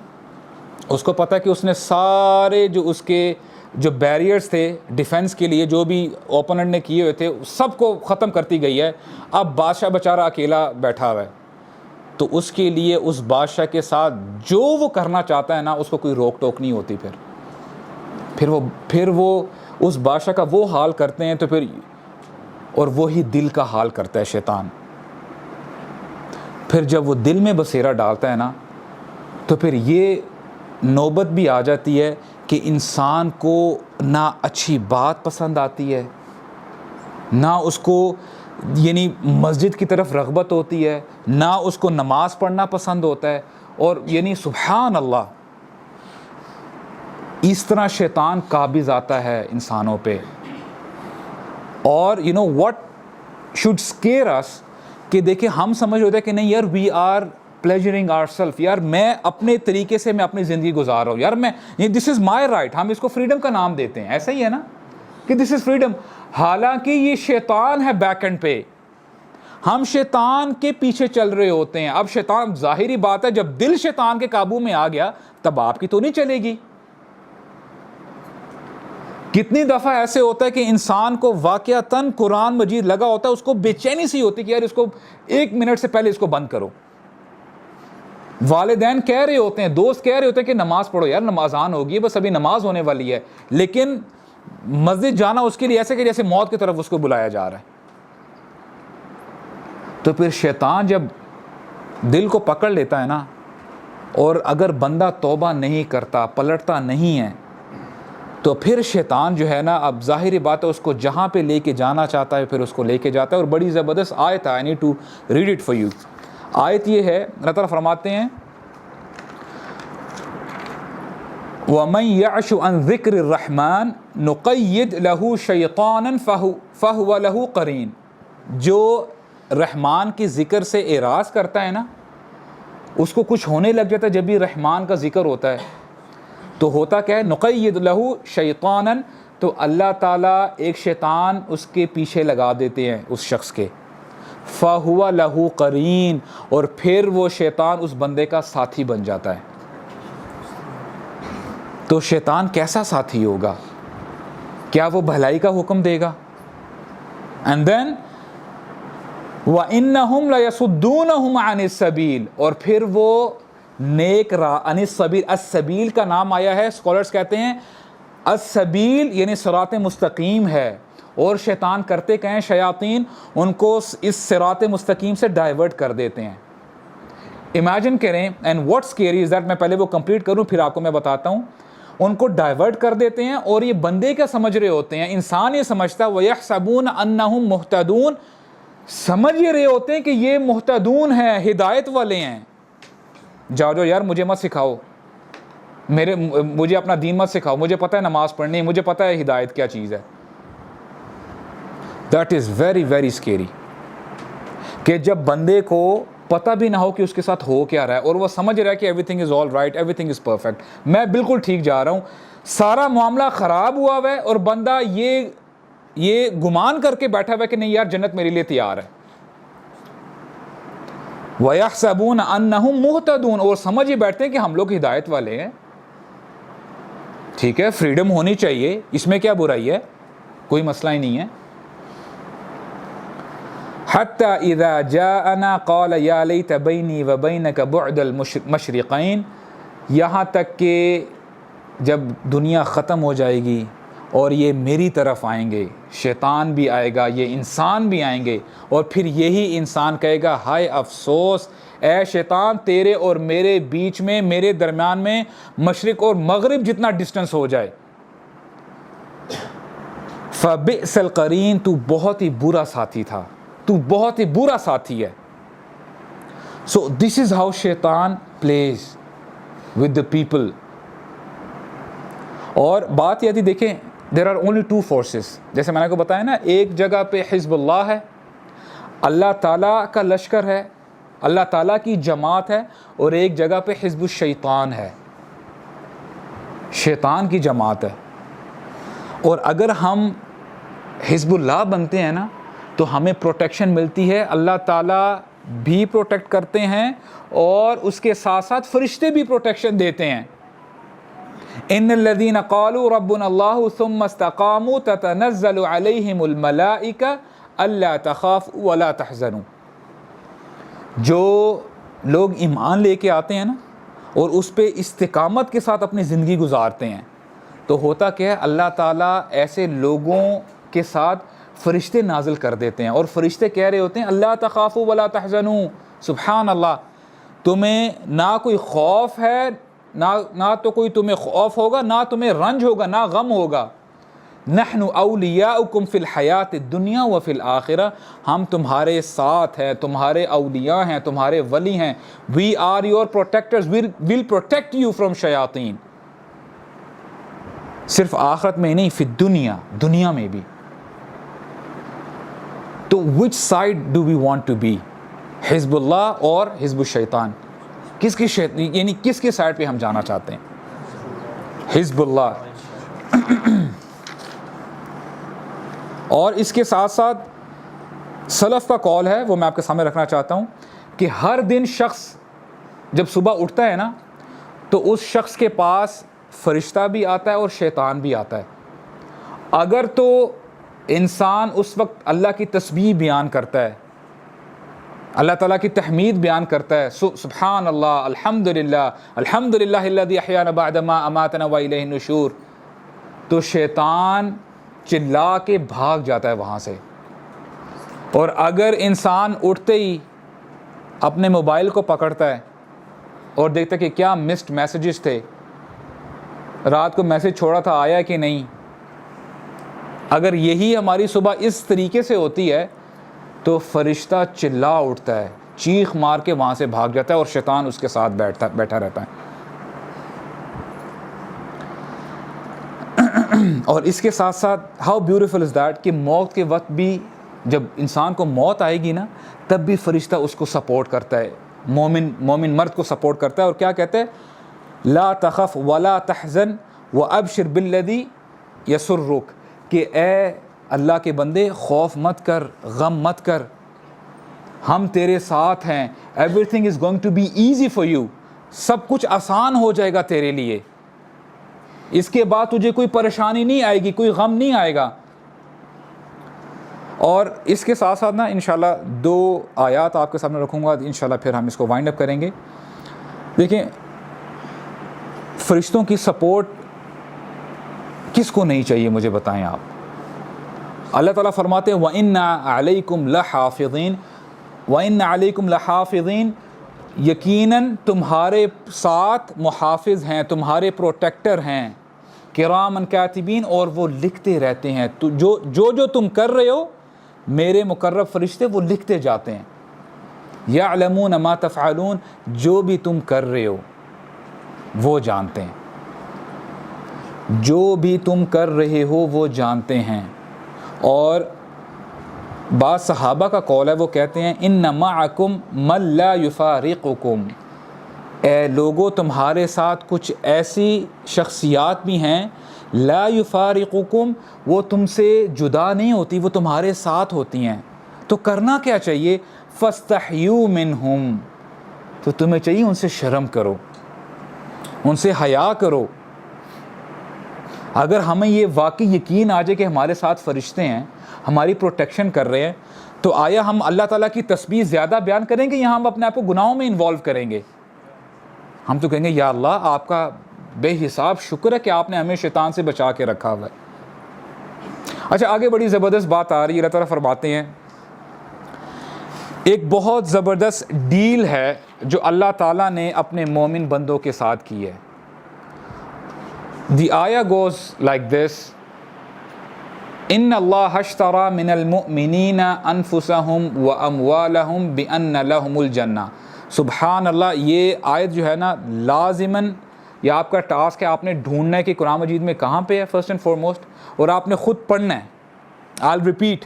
اس کو پتہ کہ اس نے سارے جو اس کے جو بیریئرز تھے ڈیفنس کے لیے، جو بھی اوپوننٹ نے کیے ہوئے تھے، سب کو ختم کرتی گئی ہے، اب بادشاہ بیچارہ اکیلا بیٹھا ہوا ہے، تو اس کے لیے اس بادشاہ کے ساتھ جو وہ کرنا چاہتا ہے نا، اس کو کوئی روک ٹوک نہیں ہوتی۔ پھر وہ اس بادشاہ کا وہ حال کرتے ہیں، تو پھر اور وہی دل کا حال کرتا ہے شیطان۔ پھر جب وہ دل میں بسیرا ڈالتا ہے نا، تو پھر یہ نوبت بھی آ جاتی ہے کہ انسان کو نہ اچھی بات پسند آتی ہے، نہ اس کو یعنی مسجد کی طرف رغبت ہوتی ہے، نہ اس کو نماز پڑھنا پسند ہوتا ہے، اور یعنی سبحان اللہ، اس طرح شیطان قابض آتا ہے انسانوں پہ۔ اور what should scare us، کہ دیکھیں ہم سمجھ ہوتا ہے کہ نہیں یار we are pleasuring ourselves، یار میں اپنے طریقے سے میں اپنی زندگی گزار رہا ہوں، یار this is my right، ہم اس کو فریڈم کا نام دیتے ہیں، ایسا ہی ہے نا کہ this is freedom، حالانکہ یہ شیطان ہے بیک اینڈ پہ، ہم شیطان کے پیچھے چل رہے ہوتے ہیں۔ اب شیطان، ظاہری بات ہے جب دل شیطان کے قابو میں آ گیا تب آپ کی تو نہیں چلے گی۔ کتنی دفعہ ایسے ہوتا ہے کہ انسان کو واقعتاً قرآن مجید لگا ہوتا ہے، اس کو بے چینی سی ہوتی ہے کہ یار اس کو 1 منٹ سے پہلے اس کو بند کرو۔ والدین کہہ رہے ہوتے ہیں، دوست کہہ رہے ہوتے ہیں کہ نماز پڑھو یار، نماز آن ہوگی، بس ابھی نماز ہونے والی ہے، لیکن مسجد جانا اس کے لیے ایسے کہ جیسے موت کی طرف اس کو بلایا جا رہا ہے۔ تو پھر شیطان جب دل کو پکڑ لیتا ہے نا، اور اگر بندہ توبہ نہیں کرتا، پلٹتا نہیں ہے، تو پھر شیطان جو ہے نا، اب ظاہری بات ہے اس کو جہاں پہ لے کے جانا چاہتا ہے پھر اس کو لے کے جاتا ہے۔ اور بڑی زبردست آیت ہے، I need to read it for you۔ آیت یہ ہے، اللہ تعالیٰ فرماتے ہیں وَمَنْ يَعْشُ عَنْ ذِكْرِ الرَّحْمَنِ نُقَيِّدْ لَهُ شَيْطَانًا فَهُوَ لَهُ قَرِينٌ، جو رحمان کی ذکر سے اعراض کرتا ہے نا، اس کو کچھ ہونے لگ جاتا ہے جب بھی رحمان کا ذکر ہوتا ہے تو ہوتا کیا ہے, نقید لہو شیطانا, تو اللہ تعالیٰ ایک شیطان اس کے پیچھے لگا دیتے ہیں اس شخص کے, فَهُوَ لَهُ قَرِينٌ, اور پھر وہ شیطان اس بندے کا ساتھی بن جاتا ہے. تو شیطان کیسا ساتھی ہوگا؟ کیا وہ بھلائی کا حکم دے گا؟ اینڈ دین وَإِنَّهُمْ لَيَصُدُّونَهُمْ عَنِ السَّبِيلِ, اور پھر وہ نیک راہ, عن السبیل, السبیل کا نام آیا ہے, اسکالرز کہتے ہیں السبیل یعنی صراط مستقیم ہے, اور شیطان کرتے کہیں شیاطین ان کو اس صراط مستقیم سے ڈائیورٹ کر دیتے ہیں. امیجن کریں, and what scary is that, میں پہلے وہ کمپلیٹ کروں پھر آپ کو میں بتاتا ہوں. ان کو ڈائیورٹ کر دیتے ہیں, اور یہ بندے کیا سمجھ رہے ہوتے ہیں, انسان یہ سمجھتا ہے وَيَحْسَبُونَ أَنَّهُمْ مُهْتَدُونَ, سمجھ یہ رہے ہوتے ہیں کہ یہ مہتدون ہیں, ہدایت والے ہیں. جاؤ یار مجھے مت سکھاؤ, مجھے اپنا دین مت سکھاؤ, مجھے پتہ ہے نماز پڑھنی, مجھے پتہ ہے ہدایت کیا چیز ہے. That is very very scary, کہ جب بندے کو پتہ بھی نہ ہو کہ اس کے ساتھ ہو کیا رہا ہے, اور وہ سمجھ رہا ہے کہ every thing is all right, every thing is perfect, میں بالکل ٹھیک جا رہا ہوں, سارا معاملہ خراب ہوا ہوا ہے, اور بندہ یہ گمان کر کے بیٹھا ہوا ہے کہ نہیں یار جنت میرے لیے تیار ہے. وَيَحْسَبُونَ أَنَّهُمْ مُهْتَدُونَ, اور سمجھ ہی بیٹھتے ہیں کہ ہم لوگ ہدایت والے ہیں. ٹھیک ہے, فریڈم ہونی چاہیے, اس میں کیا برائی ہے, کوئی مسئلہ ہی نہیں ہے. حَتَّى إِذَا جَاءَنَا قَالَ يَا لَيْتَ بَيْنِي وَبَيْنَكَ بُعْدَ الْمَشْرِقَيْنِ, یہاں تک کہ جب دنیا ختم ہو جائے گی اور یہ میری طرف آئیں گے, شیطان بھی آئے گا, یہ انسان بھی آئیں گے, اور پھر یہی انسان کہے گا ہائے افسوس اے شیطان, تیرے اور میرے بیچ میں, میرے درمیان میں مشرق اور مغرب جتنا ڈسٹنس ہو جائے. فَبِئْسَ الْقَرِينُ, تو بہت ہی برا ساتھی تھا, تو بہت ہی برا ساتھی ہے. سو دس از ہاؤ شیطان پلیز ود دا پیپل. اور بات یہ تھی, دیکھیں there are only two forces, جیسے میں نے کو بتایا نا, ایک جگہ پہ حزب اللہ ہے, اللہ تعالیٰ کا لشکر ہے, اللہ تعالیٰ کی جماعت ہے, اور ایک جگہ پہ حزب الشیطان ہے, شیطان کی جماعت ہے. اور اگر ہم حزب اللہ بنتے ہیں نا تو ہمیں پروٹیکشن ملتی ہے, اللہ تعالیٰ بھی پروٹیکٹ کرتے ہیں, اور اس کے ساتھ ساتھ فرشتے بھی پروٹیکشن دیتے ہیں. ان الذين قالوا ربنا الله ثم استقاموا تتنزل عليهم الملائكة الا تخافوا ولا تحزنوا. جو لوگ ایمان لے کے آتے ہیں نا اور اس پہ استقامت کے ساتھ اپنی زندگی گزارتے ہیں, تو ہوتا کیا ہے, اللہ تعالیٰ ایسے لوگوں کے ساتھ فرشتے نازل کر دیتے ہیں, اور فرشتے کہہ رہے ہوتے ہیں اللہ تخافوا ولا تحزنوا, سبحان اللہ, تمہیں نہ کوئی خوف ہے, نہ تو کوئی تمہیں خوف ہوگا, نہ تمہیں رنج ہوگا, نہ غم ہوگا. نحن اولیاؤکم فی الحیات الدنیا وفی الآخرہ, ہم تمہارے ساتھ ہیں, تمہارے اولیاء ہیں, تمہارے ولی ہیں. We are your protectors, we will protect you from شیاطین. صرف آخرت میں نہیں, فی الدنیا, دنیا میں بھی. تو which side do we want to be, حزب اللہ اور حزب الشیطان, کس کی یعنی کس کے سائڈ پہ ہم جانا چاہتے ہیں؟ حزب اللہ. اور اس کے ساتھ ساتھ سلف کا قول ہے, وہ میں آپ کے سامنے رکھنا چاہتا ہوں, کہ ہر دن شخص جب صبح اٹھتا ہے نا تو اس شخص کے پاس فرشتہ بھی آتا ہے اور شیطان بھی آتا ہے. اگر تو انسان اس وقت اللہ کی تسبیح بیان کرتا ہے, اللہ تعالیٰ کی تحمید بیان کرتا ہے, سبحان اللہ, الحمدللہ, الحمدللہ الذی احیانا بعد ما اماتنا والیہ النشور, تو شیطان چلا کے بھاگ جاتا ہے وہاں سے. اور اگر انسان اٹھتے ہی اپنے موبائل کو پکڑتا ہے اور دیکھتا ہے کہ کیا مسڈ میسیجز تھے, رات کو میسیج چھوڑا تھا آیا کہ نہیں, اگر یہی ہماری صبح اس طریقے سے ہوتی ہے تو فرشتہ چلا اٹھتا ہے, چیخ مار کے وہاں سے بھاگ جاتا ہے, اور شیطان اس کے ساتھ بیٹھا رہتا ہے. اور اس کے ساتھ ساتھ ہاؤ بیوٹیفل از دیٹ, کہ موت کے وقت بھی جب انسان کو موت آئے گی نا تب بھی فرشتہ اس کو سپورٹ کرتا ہے, مومن مرد کو سپورٹ کرتا ہے، اور کیا کہتے ہیں لا تخف ولا تحزن وابشر بالذی یسرک، کہ اے اللہ کے بندے خوف مت کر، غم مت کر، ہم تیرے ساتھ ہیں، everything is going to be easy for you, سب کچھ آسان ہو جائے گا تیرے لیے، اس کے بعد تجھے کوئی پریشانی نہیں آئے گی، کوئی غم نہیں آئے گا۔ اور اس کے ساتھ ساتھ نا انشاءاللہ 2 آیات آپ کے سامنے رکھوں گا، انشاءاللہ پھر ہم اس کو وائنڈ اپ کریں گے۔ دیکھیں فرشتوں کی سپورٹ کس کو نہیں چاہیے مجھے بتائیں آپ۔ اللہ تعالیٰ فرماتے ہیں وَإِنَّ عَلَيْكُمْ لَحَافِظِينَ، وَإِنَّ عَلَيْكُمْ لَحَافِظِينَ، یقیناً تمہارے ساتھ محافظ ہیں، تمہارے پروٹیکٹر ہیں، کرامن کاتبین، اور وہ لکھتے رہتے ہیں، تو جو تم کر رہے ہو میرے مقرب فرشتے وہ لکھتے جاتے ہیں۔ یعلمون ما تفعلون، جو بھی تم کر رہے ہو وہ جانتے ہیں، جو بھی تم کر رہے ہو وہ جانتے ہیں۔ اور بعض صحابہ کا قول ہے، وہ کہتے ہیں ان معکم من لا یفارقکم، اے لوگو تمہارے ساتھ کچھ ایسی شخصیات بھی ہیں لا یفارقکم، وہ تم سے جدا نہیں ہوتی، وہ تمہارے ساتھ ہوتی ہیں، تو کرنا کیا چاہیے فاستحیوا منہم، تو تمہیں چاہیے ان سے شرم کرو، ان سے حیا کرو۔ اگر ہمیں یہ واقعی یقین آ جائے کہ ہمارے ساتھ فرشتے ہیں، ہماری پروٹیکشن کر رہے ہیں، تو آیا ہم اللہ تعالیٰ کی تسبیح زیادہ بیان کریں گے یا ہم اپنے آپ کو گناہوں میں انوالو کریں گے؟ ہم تو کہیں گے یا اللہ آپ کا بے حساب شکر ہے کہ آپ نے ہمیں شیطان سے بچا کے رکھا ہوا ہے۔ اچھا آگے بڑی زبردست بات آ رہی ہے، اللہ تعالیٰ فرماتے ہیں ایک بہت زبردست ڈیل ہے جو اللہ تعالیٰ نے اپنے مومن بندوں کے ساتھ کی ہے۔ The ayah goes like this: إِنَّ اللَّهَ اشْتَرَى مِنَ الْمُؤْمِنِينَ أَنفُسَهُمْ وَأَمْوَالَهُمْ بِأَنَّ لَهُمُ الْجَنَّةَ۔ سبحان اللہ، یہ آیت جو ہے نا لازماً یہ آپ کا ٹاسک ہے، آپ نے ڈھونڈنا ہے کہ قرآن مجید میں کہاں پہ ہے فرسٹ اینڈ فارموسٹ، اور آپ نے خود پڑھنا ہے۔ I'll repeat: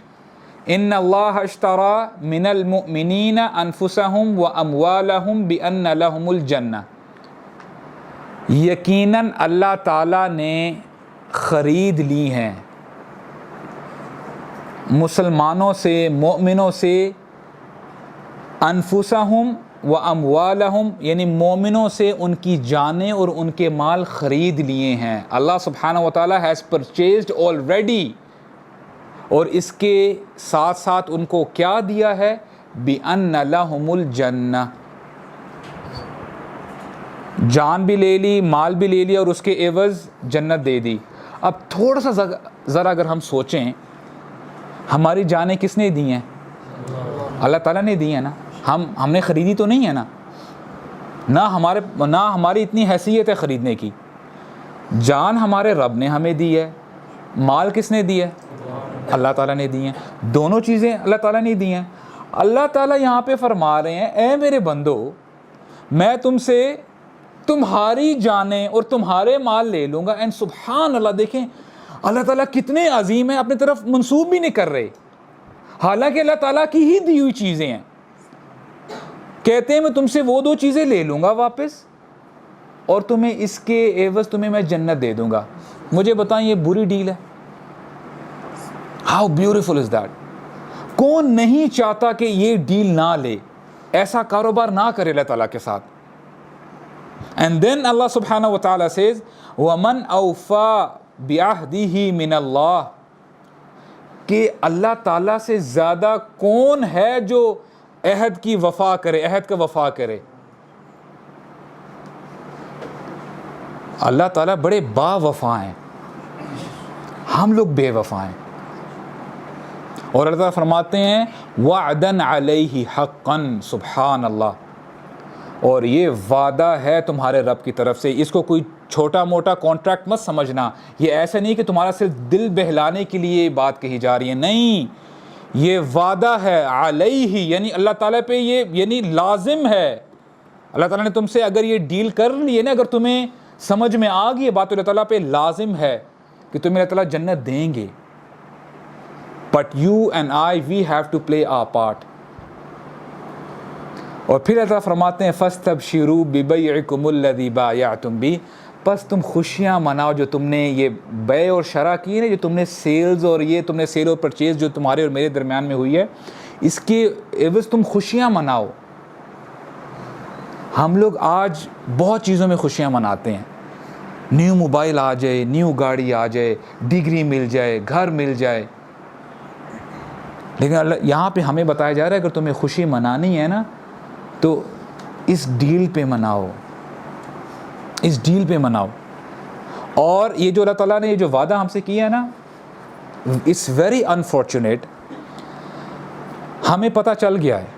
إِنَّ اللَّهَ اشْتَرَى مِنَ الْمُؤْمِنِينَ أَنفُسَهُمْ وَأَمْوَالَهُمْ بِأَنَّ لَهُمُ الْجَنَّةَ، یقیناً اللہ تعالیٰ نے خرید لی ہیں مسلمانوں سے، مومنوں سے، انفسہم و اموالہم، یعنی مومنوں سے ان کی جانیں اور ان کے مال خرید لیے ہیں۔ اللہ سبحانہ و تعالیٰ ہیز پرچیزڈ آلریڈی، اور اس کے ساتھ ساتھ ان کو کیا دیا ہے؟ بِأَنَّ لَهُمُ الْجَنَّةَ، جان بھی لے لی، مال بھی لے لیا، اور اس کے عوض جنت دے دی۔ اب تھوڑا سا ذرا اگر ہم سوچیں، ہماری جانیں کس نے دی ہیں؟ اللہ تعالیٰ نے دی ہیں نا، ہم نے خریدی تو نہیں ہے نا، نہ ہماری اتنی حیثیت ہے خریدنے کی۔ جان ہمارے رب نے ہمیں دی ہے، مال کس نے دی ہے؟ اللہ تعالیٰ نے دی ہیں، دونوں چیزیں اللہ تعالیٰ نے دی ہیں۔ اللہ تعالیٰ یہاں پہ فرما رہے ہیں اے میرے بندو، میں تم سے تمہاری جانیں اور تمہارے مال لے لوں گا۔ اینڈ سبحان اللہ، دیکھیں اللہ تعالیٰ کتنے عظیم ہیں، اپنی طرف منسوب بھی نہیں کر رہے، حالانکہ اللہ تعالیٰ کی ہی دی ہوئی چیزیں ہیں۔ کہتے ہیں میں تم سے وہ 2 چیزیں لے لوں گا واپس، اور تمہیں اس کے عوض تمہیں میں جنت دے دوں گا۔ مجھے بتائیں یہ بری ڈیل ہے؟ How beautiful is that. کون نہیں چاہتا کہ یہ ڈیل نہ لے، ایسا کاروبار نہ کرے اللہ تعالیٰ کے ساتھ۔ And then Allah subhanahu wa ta'ala says وَمَنْ أَوْفَى بِعَهْدِهِ مِنَ اللَّهِ، کہ اللہ تعالیٰ سے زیادہ کون ہے جو عہد کی وفا کرے، عہد کا وفا کرے۔ اللہ تعالیٰ بڑے با وفا ہیں، ہم لوگ بے وفا ہیں۔ اور اللہ تعالیٰ فرماتے ہیں وَعْدًا عَلَيْهِ حَقًّا، سبحان اللہ، اور یہ وعدہ ہے تمہارے رب کی طرف سے۔ اس کو کوئی چھوٹا موٹا کانٹریکٹ مت سمجھنا، یہ ایسا نہیں کہ تمہارا صرف دل بہلانے کے لیے یہ بات کہی جا رہی ہے، نہیں، یہ وعدہ ہے علیہ، یعنی اللہ تعالیٰ پہ یہ یعنی لازم ہے۔ اللہ تعالیٰ نے تم سے اگر یہ ڈیل کر لی ہے نا، اگر تمہیں سمجھ میں آ گئی یہ بات، تو اللہ تعالیٰ پہ لازم ہے کہ تمہیں اللہ تعالیٰ جنت دیں گے۔ But you and I, we have to play our part. اور پھر اللہ فرماتے ہیں فاستبشروا ببیعکم الذی بایعتم بہ، بس تم خوشیاں مناؤ جو تم نے یہ بیع اور شرع کی ہے، جو تم نے سیلز اور یہ تم نے سیل اور پرچیز جو تمہارے اور میرے درمیان میں ہوئی ہے، اس کے عوض تم خوشیاں مناؤ۔ ہم لوگ آج بہت چیزوں میں خوشیاں مناتے ہیں، نیو موبائل آ جائے، نیو گاڑی آ جائے، ڈگری مل جائے، گھر مل جائے، لیکن اللہ یہاں پہ ہمیں بتایا جا رہا ہے اگر تمہیں خوشی منانی ہے نا تو اس ڈیل پہ مناؤ، اس ڈیل پہ مناؤ۔ اور یہ جو اللہ تعالیٰ نے یہ جو وعدہ ہم سے کیا ہے نا، اٹس ویری انفارچونیٹ، ہمیں پتہ چل گیا ہے،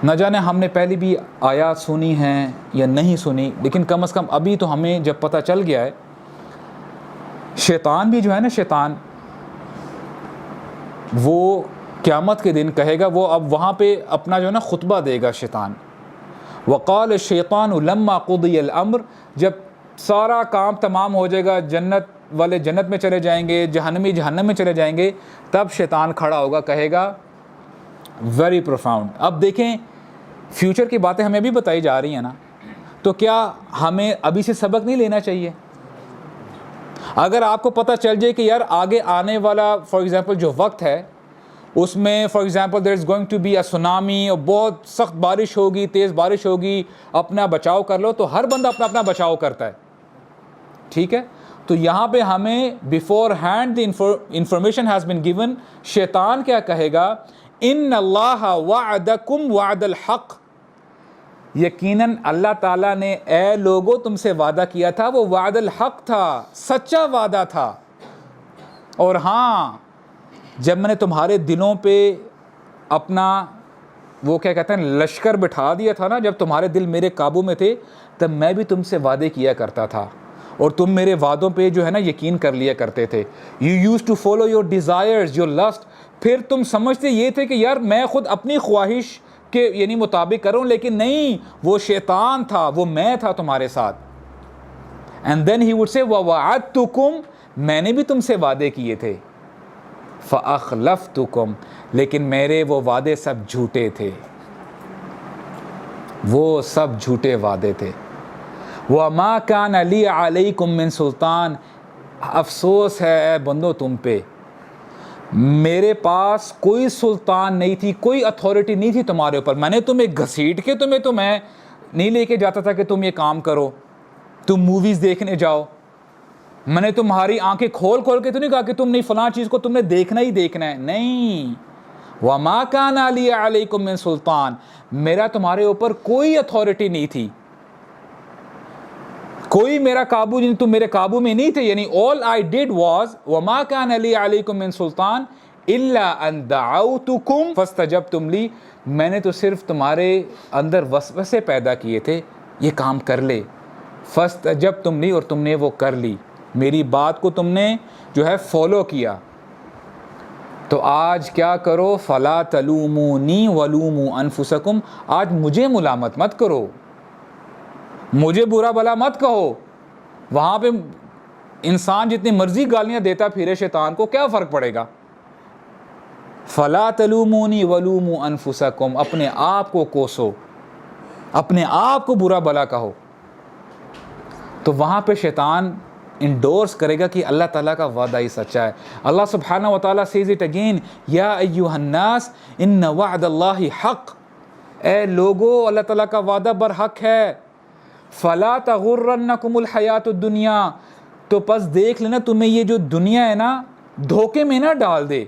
نہ جانے ہم نے پہلی بھی آیات سنی ہیں یا نہیں سنی، لیکن کم از کم ابھی تو ہمیں جب پتہ چل گیا ہے، شیطان بھی جو ہے نا، شیطان وہ قیامت کے دن کہے گا، وہ اب وہاں پہ اپنا جو ہے نا خطبہ دے گا شیطان، وقال الشیطان لما قضی الامر، جب سارا کام تمام ہو جائے گا، جنت والے جنت میں چلے جائیں گے، جہنمی جہنم میں چلے جائیں گے، تب شیطان کھڑا ہوگا، کہے گا ویری پروفاؤنڈ۔ اب دیکھیں فیوچر کی باتیں ہمیں بھی بتائی جا رہی ہیں نا، تو کیا ہمیں ابھی سے سبق نہیں لینا چاہیے؟ اگر آپ کو پتہ چل جائے کہ یار آگے آنے والا فار ایگزامپل جو وقت ہے اس میں for example there is going to be a tsunami, اور بہت سخت بارش ہوگی، تیز بارش ہوگی، اپنا بچاؤ کر لو، تو ہر بندہ اپنا اپنا بچاؤ کرتا ہے، ٹھیک ہے؟ تو یہاں پہ ہمیں before hand the information has been given, شیطان کیا کہے گا؟ ان اللہ وعدکم وعد الحق، یقیناً اللہ تعالیٰ نے اے لوگوں تم سے وعدہ کیا تھا، وہ وعد الحق تھا، سچا وعدہ تھا۔ اور ہاں جب میں نے تمہارے دلوں پہ اپنا وہ کیا کہتے ہیں لشکر بٹھا دیا تھا نا، جب تمہارے دل میرے قابو میں تھے، تب میں بھی تم سے وعدے کیا کرتا تھا، اور تم میرے وعدوں پہ جو ہے نا یقین کر لیا کرتے تھے۔ You used to follow your desires, your lust, پھر تم سمجھتے یہ تھے کہ یار میں خود اپنی خواہش کے یعنی مطابق کروں، لیکن نہیں، وہ شیطان تھا، وہ میں تھا تمہارے ساتھ۔ And then he would say وَوَعَدتُکم، میں نے بھی تم سے وعدے کیے تھے، فَأَخْلَفْتُکم، لیکن میرے وہ وعدے سب جھوٹے تھے، وہ سب جھوٹے وعدے تھے۔ وَمَا كَانَ لِي عَلَيْكُم مِّن سُلطان، افسوس ہے اے بندو تم پہ، میرے پاس کوئی سلطان نہیں تھی، کوئی اتھارٹی نہیں تھی تمہارے اوپر، میں نے تمہیں گھسیٹ کے تمہیں تو میں نہیں لے کے جاتا تھا کہ تم یہ کام کرو، تم موویز دیکھنے جاؤ، میں نے تمہاری آنکھیں کھول کھول کے تو نہیں کہا کہ تم نہیں فلاں چیز کو تم نے دیکھنا ہی دیکھنا ہے، نہیں۔ وَمَا كَانَ لِي عَلَيْكُم مِّن سُلطان، میرا تمہارے اوپر کوئی اتھارٹی نہیں تھی، کوئی میرا قابو نہیں، تم میرے قابو میں نہیں تھے، یعنی all I did was وَمَا كَانَ لِي عَلَيْكُم مِّن سُلطان إِلَّا أَن دَعَوْتُكُمْ فَاسْتَجَبْتُمْ لِي، میں نے تو صرف تمہارے اندر وسوسے پیدا کیے تھے، یہ کام کر لے، فَاسْتَجَبْتُمْ لِي، اور تم نے وہ کر لی، میری بات کو تم نے جو ہے فالو کیا۔ تو آج کیا کرو؟ فَلَا تَلُومُونِي وَلُومُوا أَنفُسَكُمْ، آج مجھے ملامت مت کرو، مجھے برا بلا مت کہو، وہاں پہ انسان جتنی مرضی گالیاں دیتا پھرے شیطان کو، کیا فرق پڑے گا؟ فَلَا تَلُومُونِي وَلُومُوا أَنفُسَكُمْ، اپنے آپ کو کوسو، اپنے آپ کو برا بلا کہو۔ تو وہاں پہ شیطان انڈورس کرے گا کہ اللہ تعالیٰ کا وعدہ ہی سچا ہے۔ اللہ سبحانہ و تعالیٰ says it again، یا ایھا الناس ان وعد اللہ حق، اے لوگو اللہ تعالیٰ کا وعدہ برحق ہے۔ فلا تغرنکم الحیات الدنیا، تو پس دیکھ لینا تمہیں یہ جو دنیا ہے نا دھوکے میں نہ ڈال دے۔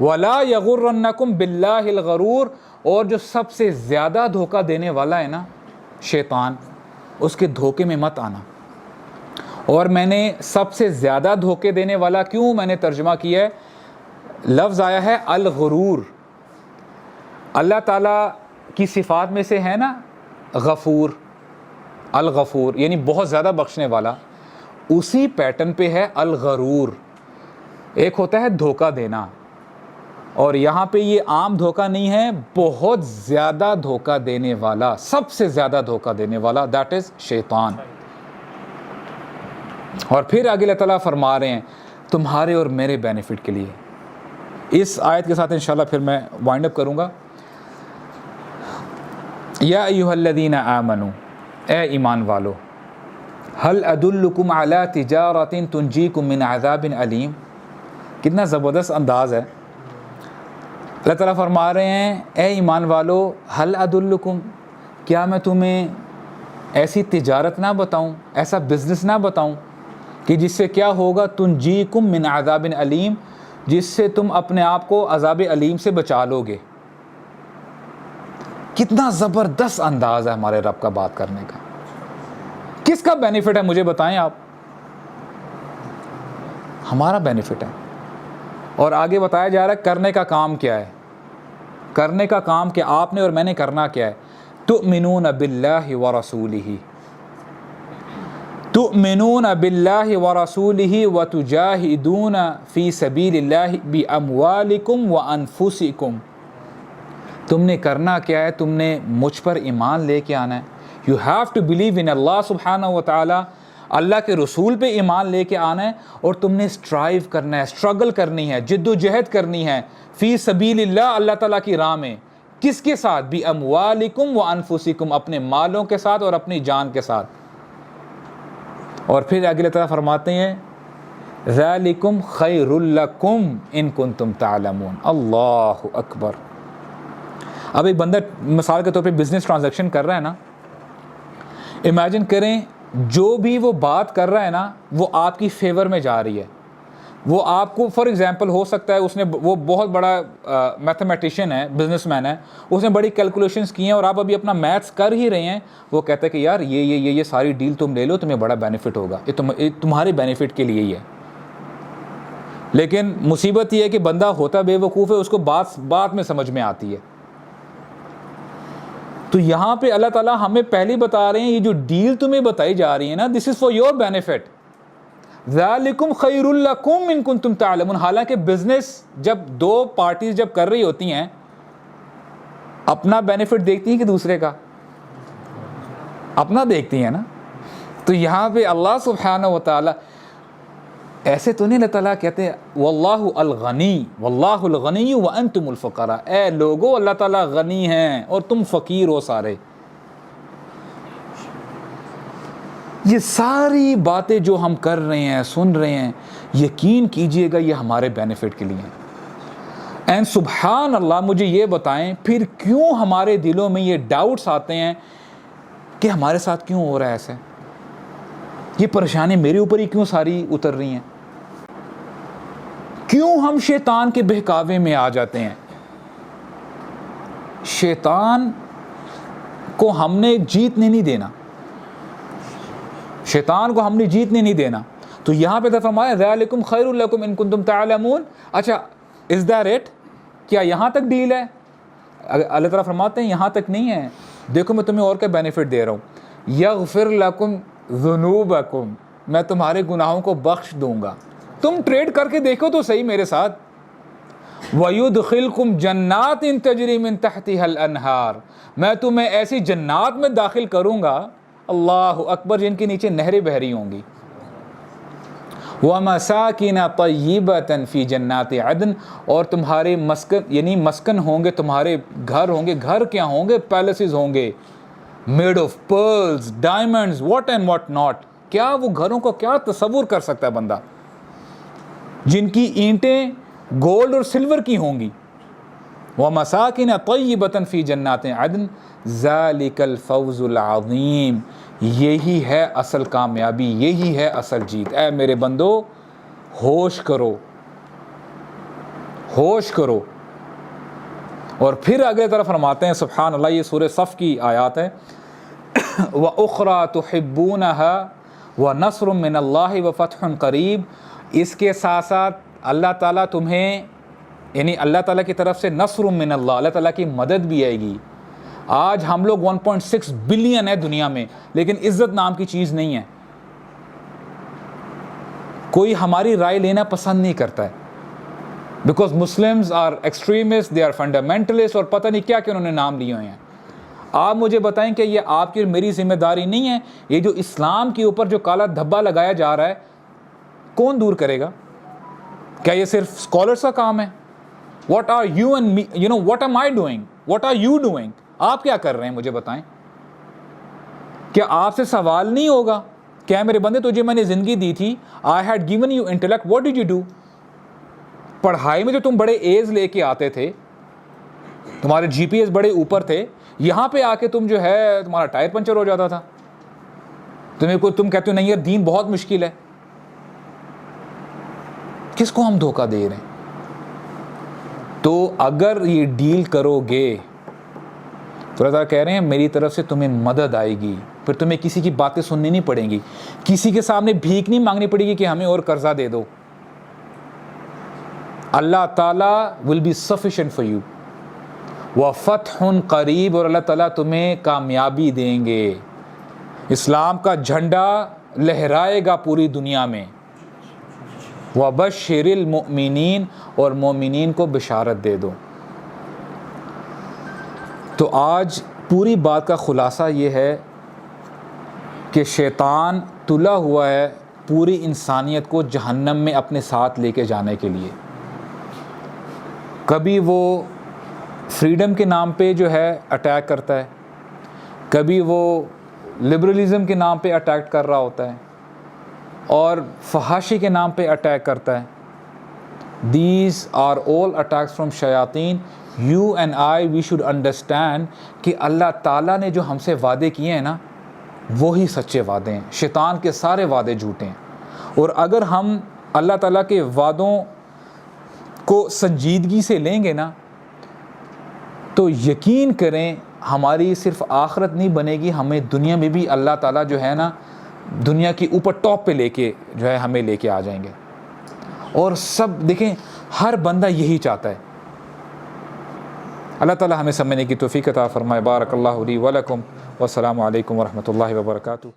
ولا یغرنکم باللہ الغرور، اور جو سب سے زیادہ دھوکہ دینے والا ہے نا شیطان، اس کے دھوکے میں مت آنا۔ اور میں نے سب سے زیادہ دھوکے دینے والا کیوں میں نے ترجمہ کیا ہے، لفظ آیا ہے الغرور۔ اللہ تعالیٰ کی صفات میں سے ہے نا غفور، الغفور یعنی بہت زیادہ بخشنے والا، اسی پیٹرن پہ ہے الغرور۔ ایک ہوتا ہے دھوکہ دینا، اور یہاں پہ یہ عام دھوکہ نہیں ہے، بہت زیادہ دھوکہ دینے والا، سب سے زیادہ دھوکہ دینے والا، دیٹ از شیطان۔ اور پھر آگے اللہ تعالیٰ فرما رہے ہیں تمہارے اور میرے بینیفٹ کے لیے۔ اس آیت کے ساتھ انشاءاللہ پھر میں وائنڈ اپ کروں گا۔ یا ایھا الذین آمنوا، اے ایمان والو، هل ادلکم علی تجارۃ تنجیکم من عذاب علیم. کتنا زبردست انداز ہے. اللہ تعالیٰ فرما رہے ہیں اے ایمان والو، هل ادلکم، کیا میں تمہیں ایسی تجارت نہ بتاؤں، ایسا بزنس نہ بتاؤں کہ جس سے کیا ہوگا، تنجیکم من عذاب علیم، جس سے تم اپنے آپ کو عذاب علیم سے بچا لو گے. کتنا زبردست انداز ہے ہمارے رب کا بات کرنے کا. کس کا بینیفٹ ہے مجھے بتائیں آپ؟ ہمارا بینیفٹ ہے. اور آگے بتایا جا رہا ہے کرنے کا کام کیا ہے. کرنے کا کام کہ آپ نے اور میں نے کرنا کیا ہے. تؤمنون باللہ ورسولہ، تؤمنون باللہ ورسولہ وتجاہدون فی سبیل اللہ باموالکم وانفسکم. تم نے کرنا کیا ہے؟ تم نے مجھ پر ایمان لے کے آنا ہے. You have to believe in Allah سبحانہ و تعالی، اللہ کے رسول پہ ایمان لے کے آنا ہے، اور تم نے اسٹرائیو کرنا ہے، اسٹرگل کرنی ہے، جد و جہد کرنی ہے فی سبیل اللہ، اللہ تعالیٰ کی راہ میں. کس کے ساتھ؟ باموالکم وانفسکم، اپنے مالوں کے ساتھ اور اپنی جان کے ساتھ. اور پھر آگے اللہ تعالیٰ فرماتے ہیں ذالکم خیر لکم ان کنتم تعلمون. اللہ اکبر. اب ایک بندہ مثال کے طور پہ بزنس ٹرانزیکشن کر رہا ہے نا، امیجن کریں جو بھی وہ بات کر رہا ہے نا وہ آپ کی فیور میں جا رہی ہے. وہ آپ کو فار ایگزامپل ہو سکتا ہے اس نے، وہ بہت بڑا میتھمیٹیشین ہے، بزنس مین ہے، اس نے بڑی کیلکولیشنس کی ہیں اور آپ ابھی اپنا میتھس کر ہی رہے ہیں. وہ کہتا ہے کہ یار یہ ساری ڈیل تم لے لو، تمہیں بڑا بینیفٹ ہوگا، یہ تمہارے بینیفٹ کے لیے ہی ہے. لیکن مصیبت یہ ہے کہ بندہ ہوتا بے وقوف ہے، اس کو بات میں سمجھ میں آتی ہے. تو یہاں پہ اللہ تعالیٰ ہمیں پہلے بتا رہے ہیں یہ جو ڈیل تمہیں بتائی جا رہی ہے نا، دس از فار یور بینیفٹ. ذالکم خیر لکم ان کنتم تعلمون. حالانکہ بزنس جب دو پارٹیز جب کر رہی ہوتی ہیں، اپنا بینیفٹ دیکھتی ہیں کہ دوسرے کا؟ اپنا دیکھتی ہیں نا. تو یہاں پہ اللہ سبحانہ و تعالیٰ ایسے تو نہیں، اللہ تعالیٰ کہتے ہیں واللہ الغنی، واللہ الغنی وانتم الفقراء. اے لوگو، اللہ تعالیٰ غنی ہیں اور تم فقیر ہو سارے. یہ ساری باتیں جو ہم کر رہے ہیں، سن رہے ہیں، یقین کیجئے گا یہ ہمارے بینیفٹ کے لیے ہیں. اینڈ سبحان اللہ، مجھے یہ بتائیں پھر کیوں ہمارے دلوں میں یہ ڈاؤٹس آتے ہیں کہ ہمارے ساتھ کیوں ہو رہا ہے ایسے؟ یہ پریشانی میرے اوپر ہی کیوں ساری اتر رہی ہیں؟ کیوں ہم شیطان کے بہکاوے میں آ جاتے ہیں؟ شیطان کو ہم نے جیتنے نہیں دینا، شیطان کو ہم نے جیتنے نہیں دینا. تو یہاں پہ فرمایا ذالکم خیر لکم ان کنتم تعلمون. اچھا، از دیٹ اٹ؟ کیا یہاں تک ڈیل ہے؟ اللہ تعالیٰ فرماتے ہیں یہاں تک نہیں ہے. دیکھو میں تمہیں اور کیا بینیفٹ دے رہا ہوں. یغفر لکم ذنوبکم، میں تمہارے گناہوں کو بخش دوں گا. تم ٹریڈ کر کے دیکھو تو صحیح میرے ساتھ. وَيُدْخِلْكُمْ جَنَّاتٍ تَجْرِي مِن تَحْتِهَا الْأَنْهَارُ، میں تمہیں ایسی جنات میں داخل کروں گا، اللہ اکبر، جن کے نیچے نہریں بہہ رہی ہوں گی. وَمَسَاكِنَ طَيِّبَةً فِي جَنَّاتِ عَدْنٍ، اور تمہارے مسکن، یعنی مسکن ہوں گے، تمہارے گھر ہوں گے. گھر کیا ہوں گے؟ پیلسز ہوں گے، made of pearls, diamonds, what and what not. کیا وہ گھروں کو کیا تصور کر سکتا ہے بندہ، جن کی اینٹیں گولڈ اور سلور کی ہوں گی. وَمَسَاكِنَ طَيِّبَةً فِي جَنَّاتِ عَدْنٍ ذَلِكَ الْفَوْزُ الْعَظِيمُ. یہی ہے اصل کامیابی، یہی ہے اصل جیت. اے میرے بندو، ہوش کرو، ہوش کرو. اور پھر اگلے طرف فرماتے ہیں سبحان اللہ، یہ سورہ صف کی آیات ہے، وَأُخْرَى تُحِبُّونَهَا وَنَصْرٌ مِّنَ اللَّهِ وَفَتْحٌ قَرِيبٌ. اس کے ساتھ ساتھ اللہ تعالیٰ تمہیں، یعنی اللہ تعالیٰ کی طرف سے نصر من اللہ، اللہ تعالیٰ کی مدد بھی آئے گی. آج ہم لوگ 1.6 بلین ہے دنیا میں، لیکن عزت نام کی چیز نہیں ہے. کوئی ہماری رائے لینا پسند نہیں کرتا ہے، because Muslims are extremist, they are fundamentalist, اور پتہ نہیں کیا کہ انہوں نے نام لیے ہوئے ہیں. آپ مجھے بتائیں کہ یہ آپ کی اور میری ذمہ داری نہیں ہے؟ یہ جو اسلام کے اوپر جو کالا دھبا لگایا جا رہا ہے، کون دور کرے گا؟ کیا یہ صرف اسکالرس کا کام ہے؟ What are you and me, what am I doing? What are you doing? آپ کیا کر رہے ہیں مجھے بتائیں؟ کیا آپ سے سوال نہیں ہوگا کہ میرے بندے تجھے میں نے زندگی دی تھی, I had given you intellect, what did you do? پڑھائی میں جو تم بڑے ایز لے کے آتے تھے, تمہارے جی پی ایس بڑے اوپر تھے, یہاں پہ آ کے تم جو ہے تمہارا ٹائر پنچر ہو جاتا تھا. تم کہتے ہو نہیں یار دین بہت مشکل ہے. کس کو ہم دھوکہ دے رہے ہیں؟ تو اگر یہ ڈیل کرو گے تو اللہ کہہ رہے ہیں میری طرف سے تمہیں مدد آئے گی, پھر تمہیں کسی کی باتیں سننی نہیں پڑیں گی, کسی کے سامنے بھیک نہیں مانگنی پڑے گی کہ ہمیں اور قرضہ دے دو. اللہ تعالیٰ will be sufficient for you. وَفَتْحٌ قریب, اور اللہ تعالیٰ تمہیں کامیابی دیں گے. اسلام کا جھنڈا لہرائے گا پوری دنیا میں. وَبَشِّرِ الْمُؤْمِنِينَ, اور مومنین کو بشارت دے دو. تو آج پوری بات کا خلاصہ یہ ہے کہ شیطان تلا ہوا ہے پوری انسانیت کو جہنم میں اپنے ساتھ لے کے جانے کے لیے. کبھی وہ فریڈم کے نام پہ جو ہے اٹیک کرتا ہے, کبھی وہ لبرلزم کے نام پہ اٹیک کر رہا ہوتا ہے, اور فحاشی کے نام پہ اٹیک کرتا ہے. These are all attacks from شیاطین. You and I, we should understand کہ اللہ تعالیٰ نے جو ہم سے وعدے کیے ہیں نا وہی سچے وعدے ہیں, شیطان کے سارے وعدے جھوٹے ہیں. اور اگر ہم اللہ تعالیٰ کے وعدوں کو سنجیدگی سے لیں گے نا تو یقین کریں ہماری صرف آخرت نہیں بنے گی, ہمیں دنیا میں بھی اللہ تعالیٰ جو ہے نا دنیا کی اوپر ٹاپ پہ لے کے جو ہے ہمیں لے کے آ جائیں گے. اور سب دیکھیں ہر بندہ یہی چاہتا ہے. اللہ تعالیٰ ہمیں سمجھنے کی توفیق عطا فرمائے. بارک اللہ لی ولکم, والسلام علیکم ورحمۃ اللہ وبرکاتہ.